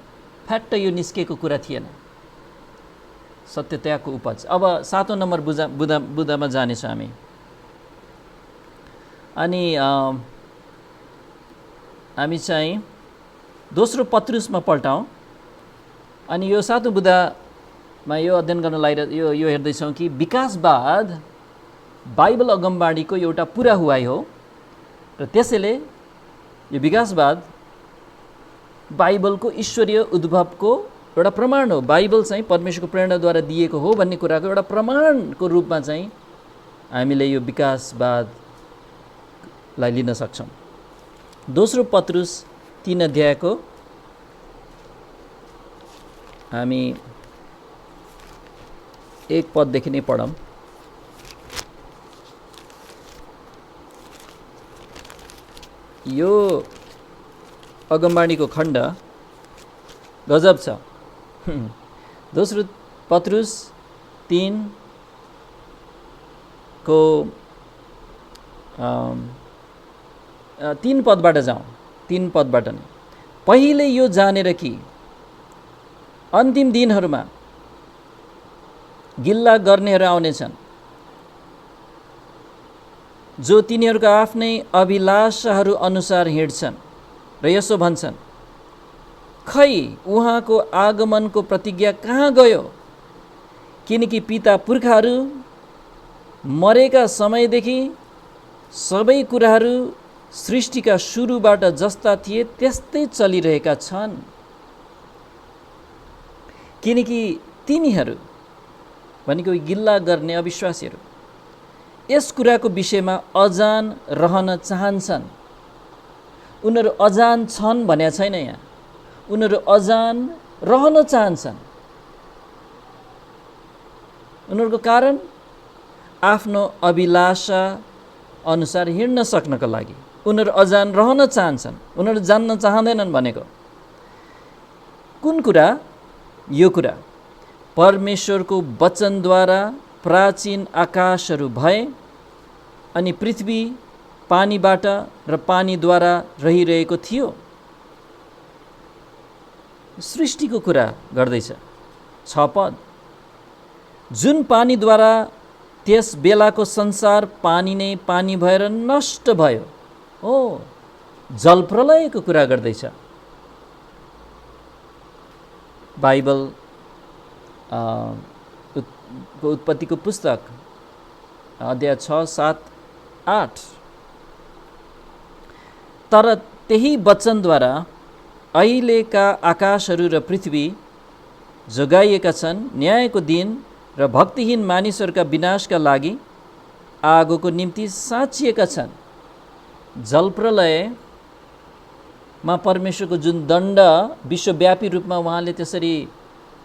फ्याट्ट यो निस्केको कुरा थिएन, सत्य त्यागको उपज। अब 7औं नम्बर बुँदामा जानेछौँ हामी। अनि हामी चाहिँ दोस्रो पत्रुसमा पल्टाउँ। अनि यो 7औं बुँदामा यो अध्ययन गर्न लागि यो हेर्दैछौँ कि विकासवाद बाइबल अगमबाणीको एउटा पुरा हुवाई हो र त्यसैले यो विकासवाद बाइबलको ईश्वरीय उद्भवको एउटा प्रमाण हो। बाइबल चाहिँ परमेश्वरको प्रेरणाद्वारा दिएको हो भन्ने कुराको एउटा प्रमाणको रूपमा चाहिँ हामीले यो विकासवादलाई लिन सक्छौँ। दोस्रो पत्रुस 3 अध्यायको हामी 1 पददेखि नै पढौँ। यो अगमबाणीको खण्ड गजब छ। दोस्रो पत्रुस 3 को 3 पदबाट जाउँ। 3 पदबाट नै, पहिले यो जानेर कि अन्तिम दिनहरूमा गिल्ला गर्नेहरू आउनेछन्, जो तिनीहरूका आफ्नै अभिलाषाहरू अनुसार हिँड्छन् र यसो भन्छन्, खै उहाँको आगमनको प्रतिज्ञा कहाँ गयो? किनकि पिता पुर्खाहरू मरेका समयदेखि सबै कुराहरू सृष्टिका सुरुबाट जस्ता थिए त्यस्तै चलिरहेका छन्। किनकि तिनीहरू भनेको गिल्ला गर्ने अविश्वासीहरू यस कुराको विषयमा अजान रहन चाहन्छन्। उनीहरू अजान छन् भनेको छैन यहाँ, उनीहरू अजान रहन चाहन्छन्। उनीहरूको कारण आफ्नो अभिलाषा अनुसार हिँड्न सक्नको लागि उनीहरू अजान रहन चाहन्छन्। उनीहरू जान्न चाहँदैनन् भनेको कुन कुरा? यो कुरा परमेश्वरको वचनद्वारा प्राचीन आकाशहरू भए अनि पृथ्वी पानीबाट र पानीद्वारा रहिरहेको थियो। सृष्टिको कुरा गर्दैछ। 6 पद, जुन पानीद्वारा त्यस बेलाको संसार पानी नै पानी भएर नष्ट भयो। हो, जलप्रलयको कुरा गर्दैछ। बाइबल उत्पत्तिको पुस्तक अध्याय 6, 7, 8। तर त्यही वचनद्वारा अहिलेका आकाशहरू र पृथ्वी जोगाइएका छन्, न्यायको दिन र भक्तिहीन मानिसहरूका विनाशका लागि आगोको निम्ति साँचिएका छन्। जलप्रलयमा परमेश्वरको जुन दण्ड विश्वव्यापी रूपमा उहाँले त्यसरी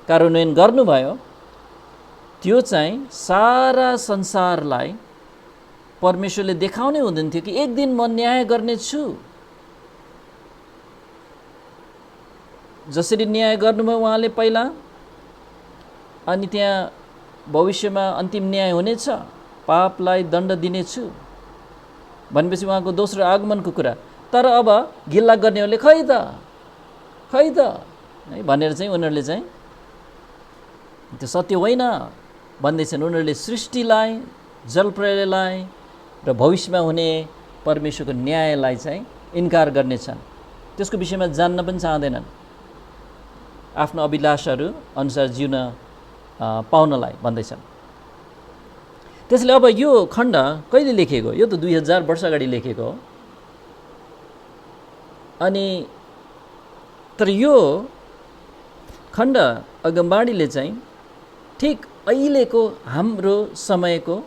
कार्यान्वयन गर्नुभयो, त्यो चाहिँ सारा संसारलाई परमेश्वरले देखाउने हुँदैन थियो कि एक दिन म न्याय गर्नेछु। जसरी न्याय गर्नुभयो उहाँले पहिला, अनि त्यहाँ भविष्यमा अन्तिम न्याय हुनेछ, पापलाई दण्ड दिनेछु भनेपछि उहाँको दोस्रो आगमनको कुरा। तर अब गिल्ला गर्नेहरूले खै त है भनेर चाहिँ उनीहरूले चाहिँ त्यो सत्य होइन भन्दैछन्। उनीहरूले सृष्टिलाई, जलप्रलयलाई र भविष्यमा हुने परमेश्वरको न्यायलाई चाहिँ इन्कार गर्नेछन्। त्यसको विषयमा जान्न पनि चाहँदैनन्, आफ्नो अभिलाषाहरू अनुसार जिउन पाउनलाई भन्दैछन्। त्यसले अब यो खण्ड कहिले लेखिएको? यो त 2000 वर्ष अगाडि लेखेको हो। अनि तर यो खण्ड अगमबाणीले चाहिँ ठिक अहिलेको हाम्रो समयको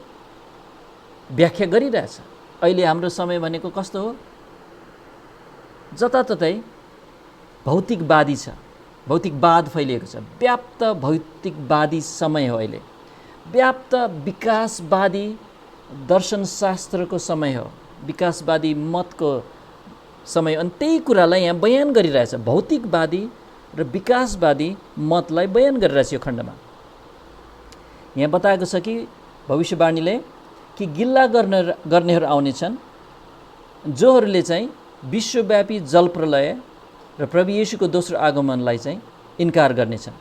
व्याख्या गरिरहेछ। अहिले हाम्रो समय भनेको कस्तो हो? जताततै भौतिकवादी छ, भौतिकवाद फैलिएको छ। व्याप्त भौतिकवादी समय हो अहिले। व्याप्त विकासवादी दर्शनशास्त्रको समय हो, विकासवादी मतको समय। अनि त्यही कुरालाई यहाँ बयान गरिरहेछ। भौतिकवादी र विकासवादी मतलाई बयान गरिरहेछ यो खण्डमा। यहाँ बताएको छ कि भविष्यवाणीले कि गिल्ला गर्नेहरू आउनेछन्, जोहरूले चाहिँ विश्वव्यापी जलप्रलय र प्रभु येशूको दोस्रो आगमनलाई चाहिँ इन्कार गर्नेछन्।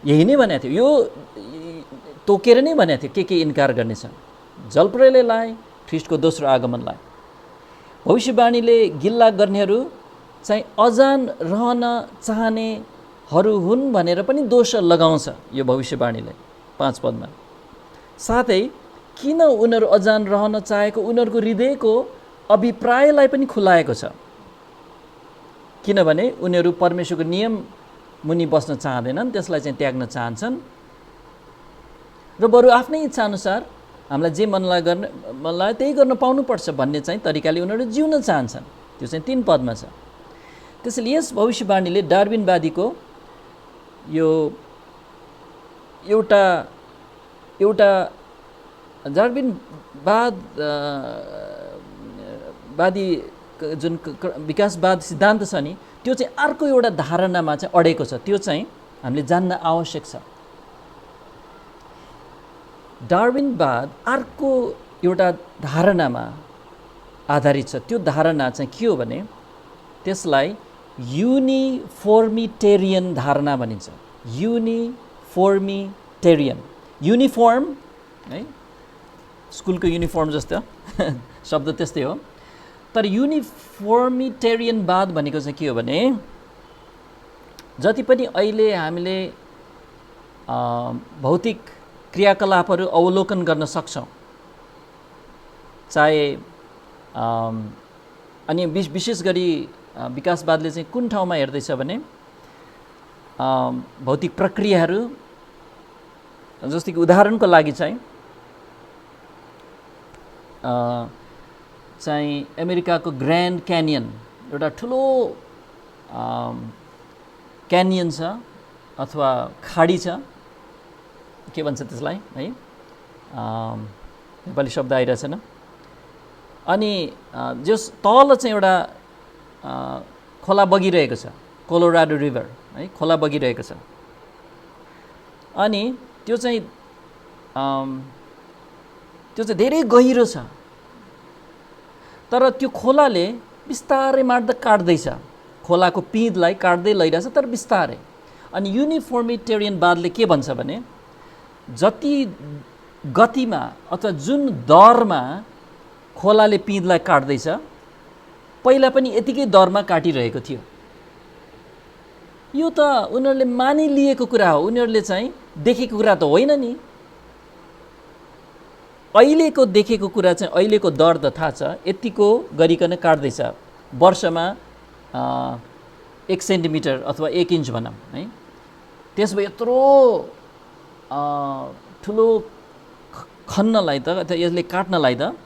यही नै भनेको थियो, यो तोकेर नै भनेको थियो के इन्कार गर्नेछन्। जलप्रलयलाई, ख्रीष्टको दोस्रो आगमनलाई। भविष्यवाणीले गिल्ला गर्नेहरू चाहिँ अजान रहन चाहनेहरू हुन् भनेर पनि दोष लगाउँछ यो भविष्यवाणीले 5 पदमा। साथै किन उनीहरू अजान रहन चाहेको उनीहरूको हृदयको अभिप्रायलाई पनि खुलाएको छ। किनभने उनीहरू परमेश्वरको नियम मुनि बस्न चाहँदैनन्, त्यसलाई चाहिँ त्याग्न चाहन्छन् र बरु आफ्नै इच्छा अनुसार हामीलाई जे मनलाई त्यही गर्न पाउनुपर्छ भन्ने चाहिँ तरिकाले उनीहरू जिउन चाहन्छन्। त्यो चाहिँ 3 पदमा छ। त्यसैले यस भविष्यवाणीले डार्विनवादीको यो एउटा डार्विनवादी जुन विकासवाद सिद्धान्त छ नि, त्यो चाहिँ अर्को एउटा धारणामा चाहिँ अडेको छ। त्यो चाहिँ हामीले जान्न आवश्यक छ। डार्विनवाद अर्को एउटा धारणामा आधारित छ। त्यो धारणा चाहिँ के हो भने त्यसलाई युनिफोर्मिटेरियन धारणा भनिन्छ। युनिफोर्मिटेरियन, युनिफर्म है, स्कुलको युनिफर्म जस्तो शब्द त्यस्तै हो। तर युनिफोर्मिटेरियनवाद भनेको चाहिँ के हो भने जति पनि अहिले हामीले भौतिक क्रियाकलापहरू अवलोकन गर्न सक्छौँ। चाहे अनि विशेष गरी विकासवादले चाहिँ कुन ठाउँमा हेर्दैछ भने भौतिक प्रक्रियाहरू, जस्तै कि उदाहरणको लागि चाहिँ अमेरिकाको ग्रान्ड क्यानियन एउटा ठुलो क्यानियन छ अथवा खाडी छ, के भन्छ त्यसलाई है, नेपाली शब्द आइरहेछन्। अनि जस तल चाहिँ एउटा खोला बगिरहेको छ, कोलोराडो रिभर है, खोला बगिरहेको छ। अनि त्यो चाहिँ धेरै गहिरो छ, तर त्यो खोलाले बिस्तारै काट्दैछ, खोलाको पिँधलाई काट्दै लैरहेछ, तर बिस्तारै। अनि युनिफर्मिटेरियनवादले के भन्छ भने जति गतिमा अथवा जुन दरमा खोलाले पिँधलाई काट्दैछ, पहिला पनि यतिकै दरमा काटिरहेको थियो। यो त उनीहरूले मानिलिएको कुरा हो, उनीहरूले चाहिँ देखेको कुरा त होइन नि। अहिलेको देखेको कुरा चाहिँ अहिलेको दर त थाहा छ, यतिको गरिकन काट्दैछ, वर्षमा 1 सेन्टिमिटर अथवा 1 इन्च भनौँ है। त्यसो भए यत्रो ठुलो खन्नलाई त अथवा यसले काट्नलाई त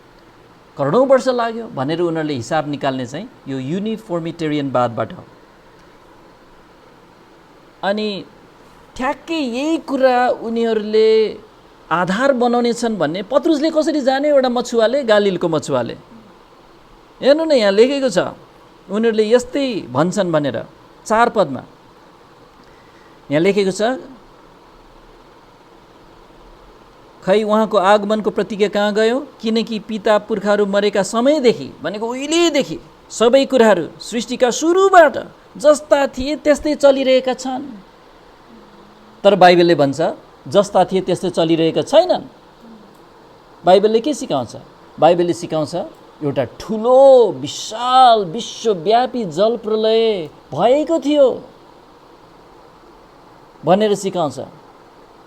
करोडौँ वर्ष लाग्यो भनेर उनीहरूले हिसाब निकाल्ने चाहिँ यो युनिफर्मिटेरियनवादबाट हो। अनि ठ्याक्कै यही कुरा उनीहरूले आधार बनाउने छन् भन्ने पत्रुसले कसरी जाने? एउटा मछुवाले, गालिलको मछुवाले। हेर्नु न, यहाँ लेखेको छ उनीहरूले यस्तै भन्छन् भनेर 4 पदमा यहाँ लेखेको छ, खै उहाँको आगमनको प्रतिज्ञा कहाँ गयो? किनकि पिता पुर्खाहरू मरेका समयदेखि, भनेको उहिलेदेखि सबै कुराहरू सृष्टिका सुरुबाट जस्ता थिए त्यस्तै चलिरहेका छन्। तर बाइबलले भन्छ जस्ता थिए त्यस्तै चलिरहेका छैनन्। बाइबलले के सिकाउँछ? बाइबलले सिकाउँछ एउटा ठुलो विशाल विश्वव्यापी जलप्रलय भएको थियो भनेर सिकाउँछ,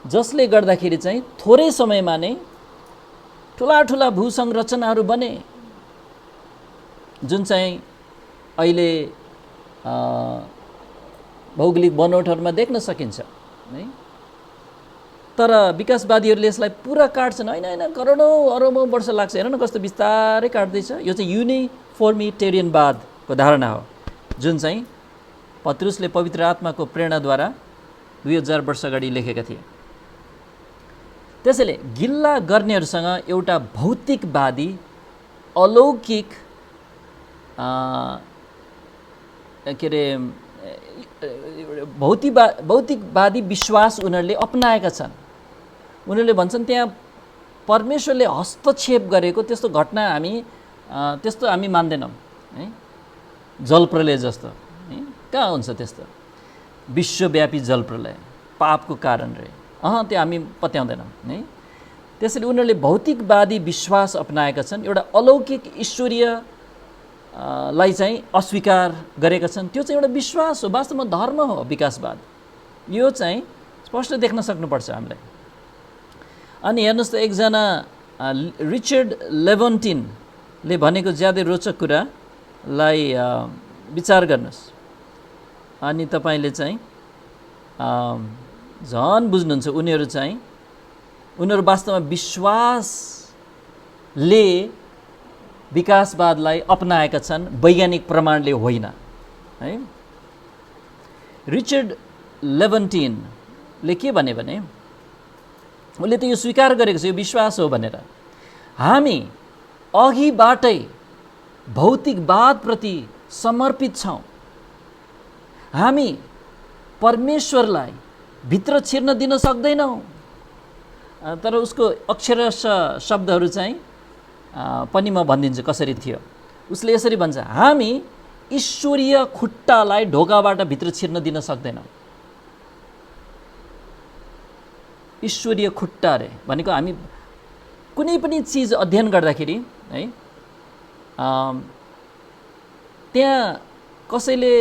जसले गर्दाखेरि चाहिँ थोरै समयमा नै ठुला ठुला भूसंरचनाहरू बने, जुन चाहिँ अहिले भौगोलिक बनोटहरूमा देख्न सकिन्छ है। तर विकासवादीहरूले यसलाई पुरा काट्छन्, होइन करोडौँ अरबौँ वर्ष लाग्छ, हेर न कस्तो बिस्तारै काट्दैछ। यो चाहिँ युनिफर्मिटेरियनवादको धारणा हो, जुन चाहिँ पत्रुसले पवित्र आत्माको प्रेरणाद्वारा 2000 वर्ष अगाडि लेखेका थिए। त्यसैले गिल्ला गर्नेहरूसँग एउटा भौतिकवादी अलौकिक के अरे भौतिकवादी विश्वास उनीहरूले अपनाएका छन्। उनीहरूले भन्छन् त्यहाँ परमेश्वरले हस्तक्षेप गरेको त्यस्तो घटना त्यस्तो हामी मान्दैनौँ है। जलप्रलय जस्तो है, कहाँ हुन्छ त्यस्तो? विश्वव्यापी जलप्रलय पापको कारण रे, त्यो हामी पत्याउँदैनौँ है। त्यसैले उनीहरूले भौतिकवादी विश्वास अपनाएका छन्, एउटा अलौकिक ईश्वरीय लाई चाहिँ अस्वीकार गरेका छन्। त्यो चाहिँ एउटा विश्वास हो, वास्तवमा धर्म हो विकासवाद। यो चाहिँ स्पष्ट देख्न सक्नुपर्छ हामीलाई। अनि हेर्नुहोस् त, एकजना रिचर्ड लेभन्टिनले भनेको ज्यादै रोचक कुरालाई विचार गर्नुहोस्, अनि तपाईँले चाहिँ झन् बुझ्नुहुन्छ। उनीहरू वास्तवमा विश्वासले विकासवादलाई अपनाएका छन्, वैज्ञानिक प्रमाणले होइन है। रिचर्ड लेभन्टिनले के भने उसले त यो स्वीकार गरेको छ, यो विश्वास हो भनेर। हामी अघिबाटै भौतिकवादप्रति समर्पित छौँ। हामी परमेश्वरलाई भित्र छिर्न दिन सक्दैनौँ। तर उसको अक्षरशः शब्दहरू चाहिँ पनि म भनिदिन्छु कसरी थियो। उसले यसरी भन्छ, हामी ईश्वरीय खुट्टालाई ढोकाबाट भित्र छिर्न दिन सक्दैनौँ। ईश्वरीय खुट्टा रे भनेको हामी कुनै पनि चिज अध्ययन गर्दाखेरि है, त्यहाँ कसैले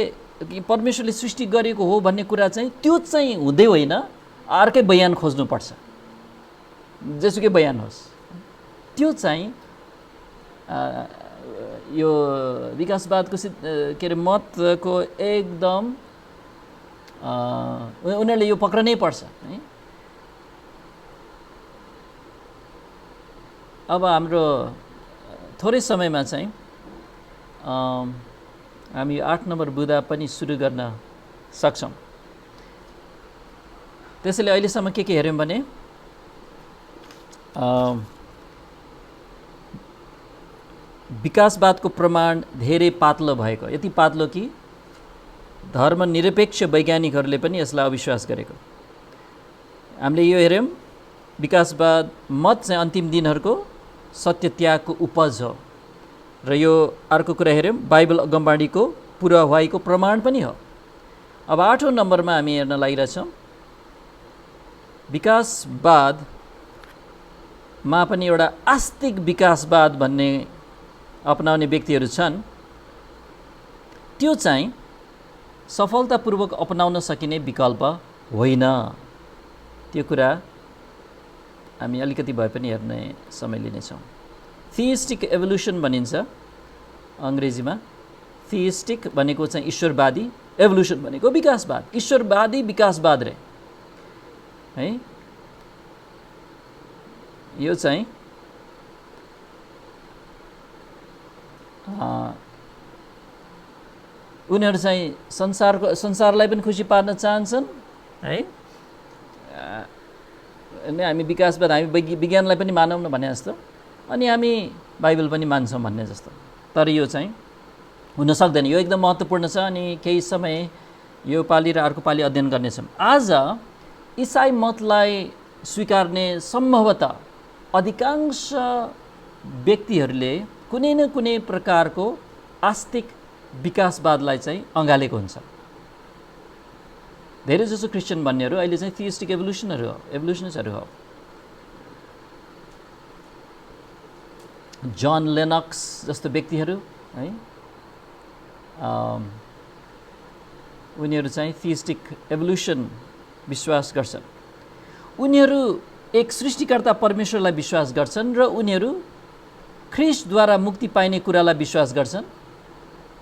परमेश्वरले सृष्टि गरेको हो भन्ने कुरा चाहिँ त्यो चाहिँ हुँदै होइन, अर्कै बयान खोज्नुपर्छ, जेसुकै बयान होस्। त्यो चाहिँ यो विकासवादको के अरे मतको एकदम उनीहरूले यो पक्रनै पर्छ है। अब हाम्रो थोरै समयमा चाहिँ हामी 8 नम्बर बुँदा पनि सुरु गर्न सक्छौँ। त्यसैले अहिलेसम्म के हेऱ्यौँ भने विकासवादको प्रमाण धेरै पातलो भएको, यति पातलो कि धर्मनिरपेक्ष वैज्ञानिकहरूले पनि यसलाई अविश्वास गरेको। हामीले यो हेऱ्यौँ, विकासवाद मत चाहिँ अन्तिम दिनहरूको सत्य त्यागको उपज हो। र यो अर्को कुरा हेऱ्यौँ, बाइबल अगमबाणीको पूर्वाह्वाईको प्रमाण पनि हो। अब 8औं नम्बरमा हामी हेर्न लागिरहेछौँ, विकासवादमा पनि एउटा आस्तिक विकासवाद भन्ने अपनाउने व्यक्तिहरू छन्। त्यो चाहिँ सफलतापूर्वक अपनाउन सकिने विकल्प होइन। त्यो कुरा हामी अलिकति भए पनि हेर्ने समय लिनेछौँ। थिइस्टिक एभोल्युसन भनिन्छ अङ्ग्रेजीमा। थिइस्टिक भनेको चाहिँ ईश्वरवादी, एभोल्युसन भनेको विकासवाद। ईश्वरवादी विकासवाद रे है। यो चाहिँ उनीहरू चाहिँ संसारलाई पनि खुसी पार्न चाहन्छन् है। अनि हामी विकासवाद, हामी विज्ञानलाई पनि मानौँ न भने जस्तो, अनि हामी बाइबल पनि मान्छौँ भन्ने जस्तो। तर यो चाहिँ हुन सक्दैन। यो एकदम महत्त्वपूर्ण छ। अनि केही समय यो पालि र अर्को पालि अध्ययन गर्नेछौँ। आज इसाई मतलाई स्वीकार्ने सम्भवतः अधिकांश व्यक्तिहरूले कुनै न कुनै प्रकारको आस्तिक विकासवादलाई चाहिँ अँगालेको हुन्छ। धेरै जसो क्रिस्चियन भन्नेहरू अहिले चाहिँ थिइस्टिक एभोल्युसनिस्टहरू हो। जन लेनक्स जस्तो व्यक्तिहरू है, उनीहरू चाहिँ थिइस्टिक एभोल्युसन विश्वास गर्छन्। उनीहरू एक सृष्टिकर्ता परमेश्वरलाई विश्वास गर्छन् र उनीहरू ख्रिस्टद्वारा मुक्ति पाइने कुरालाई विश्वास गर्छन्।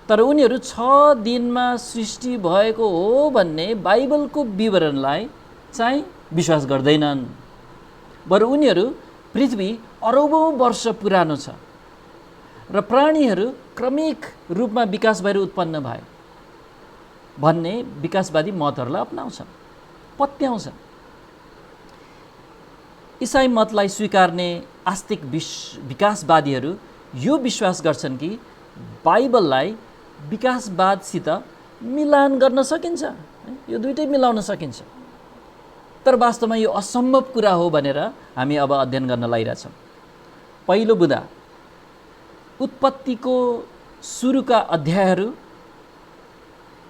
तर उनीहरू 6 दिनमा सृष्टि भएको हो भन्ने बाइबलको विवरणलाई चाहिँ विश्वास गर्दैनन्। बरु उनीहरू पृथ्वी अरबौँ वर्ष पुरानो छ र प्राणीहरू क्रमिक रूपमा विकास भएर उत्पन्न भए भन्ने विकासवादी मतहरूलाई अपनाउँछन्, पत्याउँछन्। इसाई मतलाई स्वीकार्ने आस्तिक विकासवादीहरू यो विश्वास गर्छन् कि बाइबललाई विकासवादसित मिलान गर्न सकिन्छ, यो दुइटै मिलाउन सकिन्छ। तर वास्तवमा यो असम्भव कुरा हो भनेर हामी अब अध्ययन गर्न लागिरहेछौँ। पहिलो बुँदा उत्पत्तिको सुरुका अध्यायहरू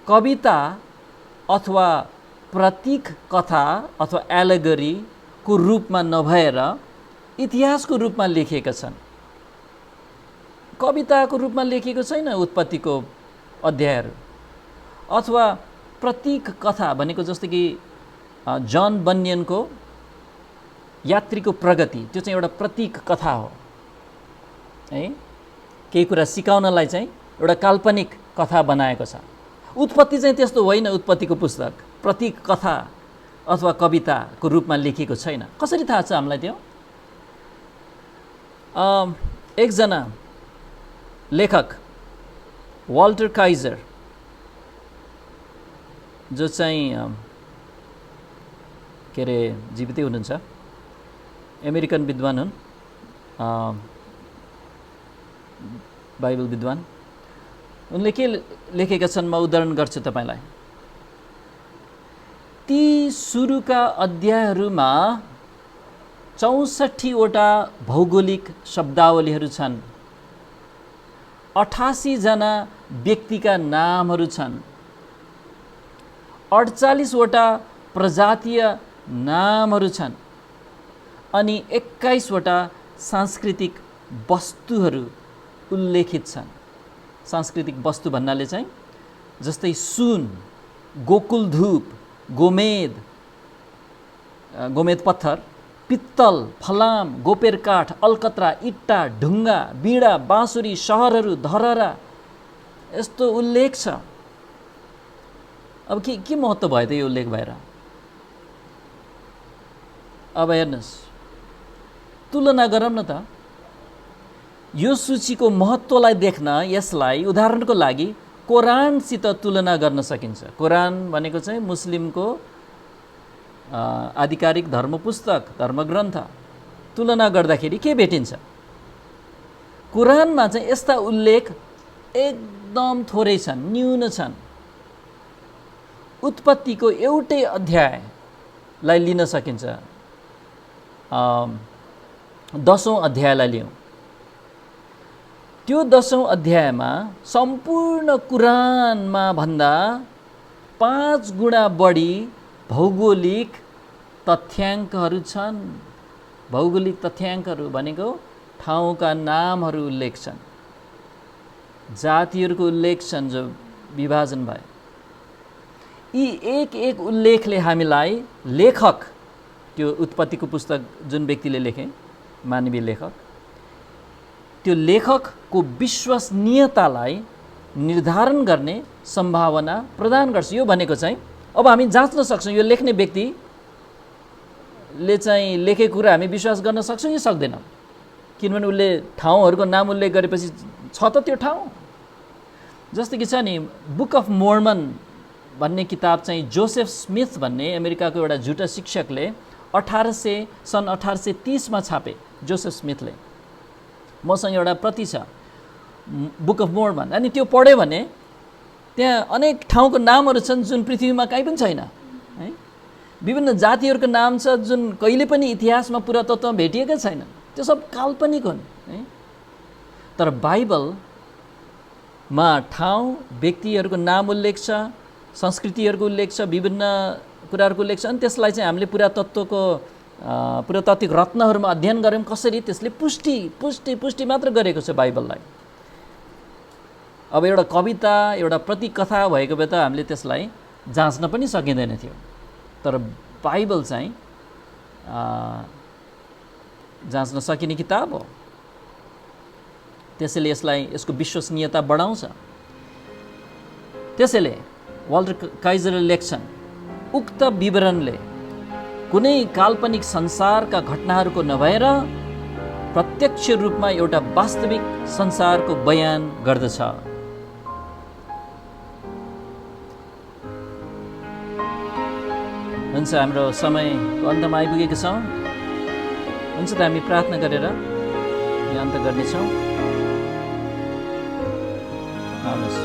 कविता अथवा प्रतीक कथा अथवा एलेगरीको रूपमा नभएर इतिहासको रूपमा लेखिएका छन्। कविताको रूपमा लेखिएको छैन उत्पत्तिको अध्यायहरू। अथवा प्रतीक कथा भनेको जस्तो कि जन बन्यनको यात्रीको प्रगति, त्यो चाहिँ एउटा प्रतीक कथा हो है। केही कुरा सिकाउनलाई चाहिँ एउटा काल्पनिक कथा बनाएको छ। उत्पत्ति चाहिँ त्यस्तो होइन। उत्पत्तिको पुस्तक प्रतीक कथा अथवा कविताको रूपमा लेखिएको छैन। कसरी थाहा छ हामीलाई त्यो? एकजना लेखक वाल्टर काइजर, जो चाहिँ के अरे जीवितै हुनुहुन्छ, अमेरिकन विद्वान हुन्, बाइबल विद्वान। उनले के लेखेका छन् म उदाहरण गर्छु तपाईँलाई। ती सुरुका अध्यायहरूमा 64 वटा भौगोलिक शब्दावलीहरू छन्। 88 जना व्यक्तिका नामहरू छन्। 48 वटा प्रजातीय नामहरू छन्। अनि 21 वटा सांस्कृतिक वस्तुहरू उल्लेखित छन्। सांस्कृतिक वस्तु भन्नाले चाहिँ जस्तै सुन, गोकुल धूप, गोमेद गोमेद पत्थर, पित्तल, फलाम, गोपेर काठ, अलकत्रा, इट्टा, ढुङ्गा, बिडा, बाँसुरी, सहरहरू, धरहरा, यस्तो उल्लेख छ। अब के महत्त्व भयो त यो उल्लेख भएर? अब हेर्नुहोस्, तुलना गरौँ न त। यो सूचीको महत्त्वलाई देख्न यसलाई उदाहरणको लागि कोरानसित तुलना गर्न सकिन्छ। कोरान भनेको चाहिँ मुस्लिमको आधिकारिक धर्म पुस्तक, धर्मग्रन्थ। तुलना गर्दाखेरि के भेटिन्छ? कुरानमा चाहिँ यस्ता उल्लेख एकदम थोरै छन्, न्यून छन्। उत्पत्तिको एउटै अध्यायलाई लिन सकिन्छ, 10औं अध्यायलाई लियौँ। त्यो 10औं अध्यायमा सम्पूर्ण कुरानमा भन्दा 5 गुणा बढी भौगोलिक तथ्याङ्कहरू छन्। भौगोलिक तथ्याङ्कहरू भनेको ठाउँका नामहरू उल्लेख छन्, जातिहरूको उल्लेख छन् जो विभाजन भए। यी एक एक उल्लेखले हामीलाई लेखक, त्यो उत्पत्तिको पुस्तक जुन व्यक्तिले लेखे, मानवीय लेखक, त्यो लेखकको विश्वसनीयतालाई निर्धारण गर्ने सम्भावना प्रदान गर्छ। यो भनेको चाहिँ अब हामी जाँच्न सक्छौँ यो लेख्ने व्यक्तिले चाहिँ लेखेको कुरा हामी विश्वास गर्न सक्छौँ कि सक्दैनौँ? किनभने उसले ठाउँहरूको नाम उल्लेख गरेपछि छ त त्यो ठाउँ। जस्तो कि छ नि, बुक अफ मोर्मन भन्ने किताब चाहिँ जोसेफ स्मिथ भन्ने अमेरिकाको एउटा झुटा शिक्षकले सन् 1830मा छापे। जोसेफ स्मिथले, मसँग एउटा प्रति छ बुक अफ मोर्मन। अनि त्यो पढ्यो भने त्यहाँ अनेक ठाउँको नामहरू छन् जुन पृथ्वीमा कहीँ पनि छैन है। विभिन्न जातिहरूको नाम छ जुन कहिले पनि इतिहासमा पुरातत्वमा भेटिएका छैनन्। त्यो सब काल्पनिक हुन् है। तर बाइबलमा ठाउँ, व्यक्तिहरूको नाम उल्लेख छ, संस्कृतिहरूको उल्लेख छ, विभिन्न कुराहरूको उल्लेख छ। अनि त्यसलाई चाहिँ हामीले पुरातात्विक रत्नहरूमा अध्ययन गऱ्यौँ कसरी त्यसले पुष्टि मात्र गरेको छ बाइबललाई। अब एउटा कविता, एउटा प्रतिकथा भएको भए त हामीले त्यसलाई जाँच्न पनि सकिँदैन थियो। तर बाइबल चाहिँ जाँच्न सकिने किताब हो। त्यसैले यसको विश्वसनीयता बढाउँछ। त्यसैले वाल्टर काइजरले लेख्छन्, उक्त विवरणले कुनै काल्पनिक संसारका घटनाहरूको नभएर प्रत्यक्ष रूपमा एउटा वास्तविक संसारको बयान गर्दछ। हुन्छ, हाम्रो समयको अन्तमा आइपुगेको छौँ। हुन्छ त हामी प्रार्थना गरेर यो अन्त गर्नेछौँ। आउनुहोस्।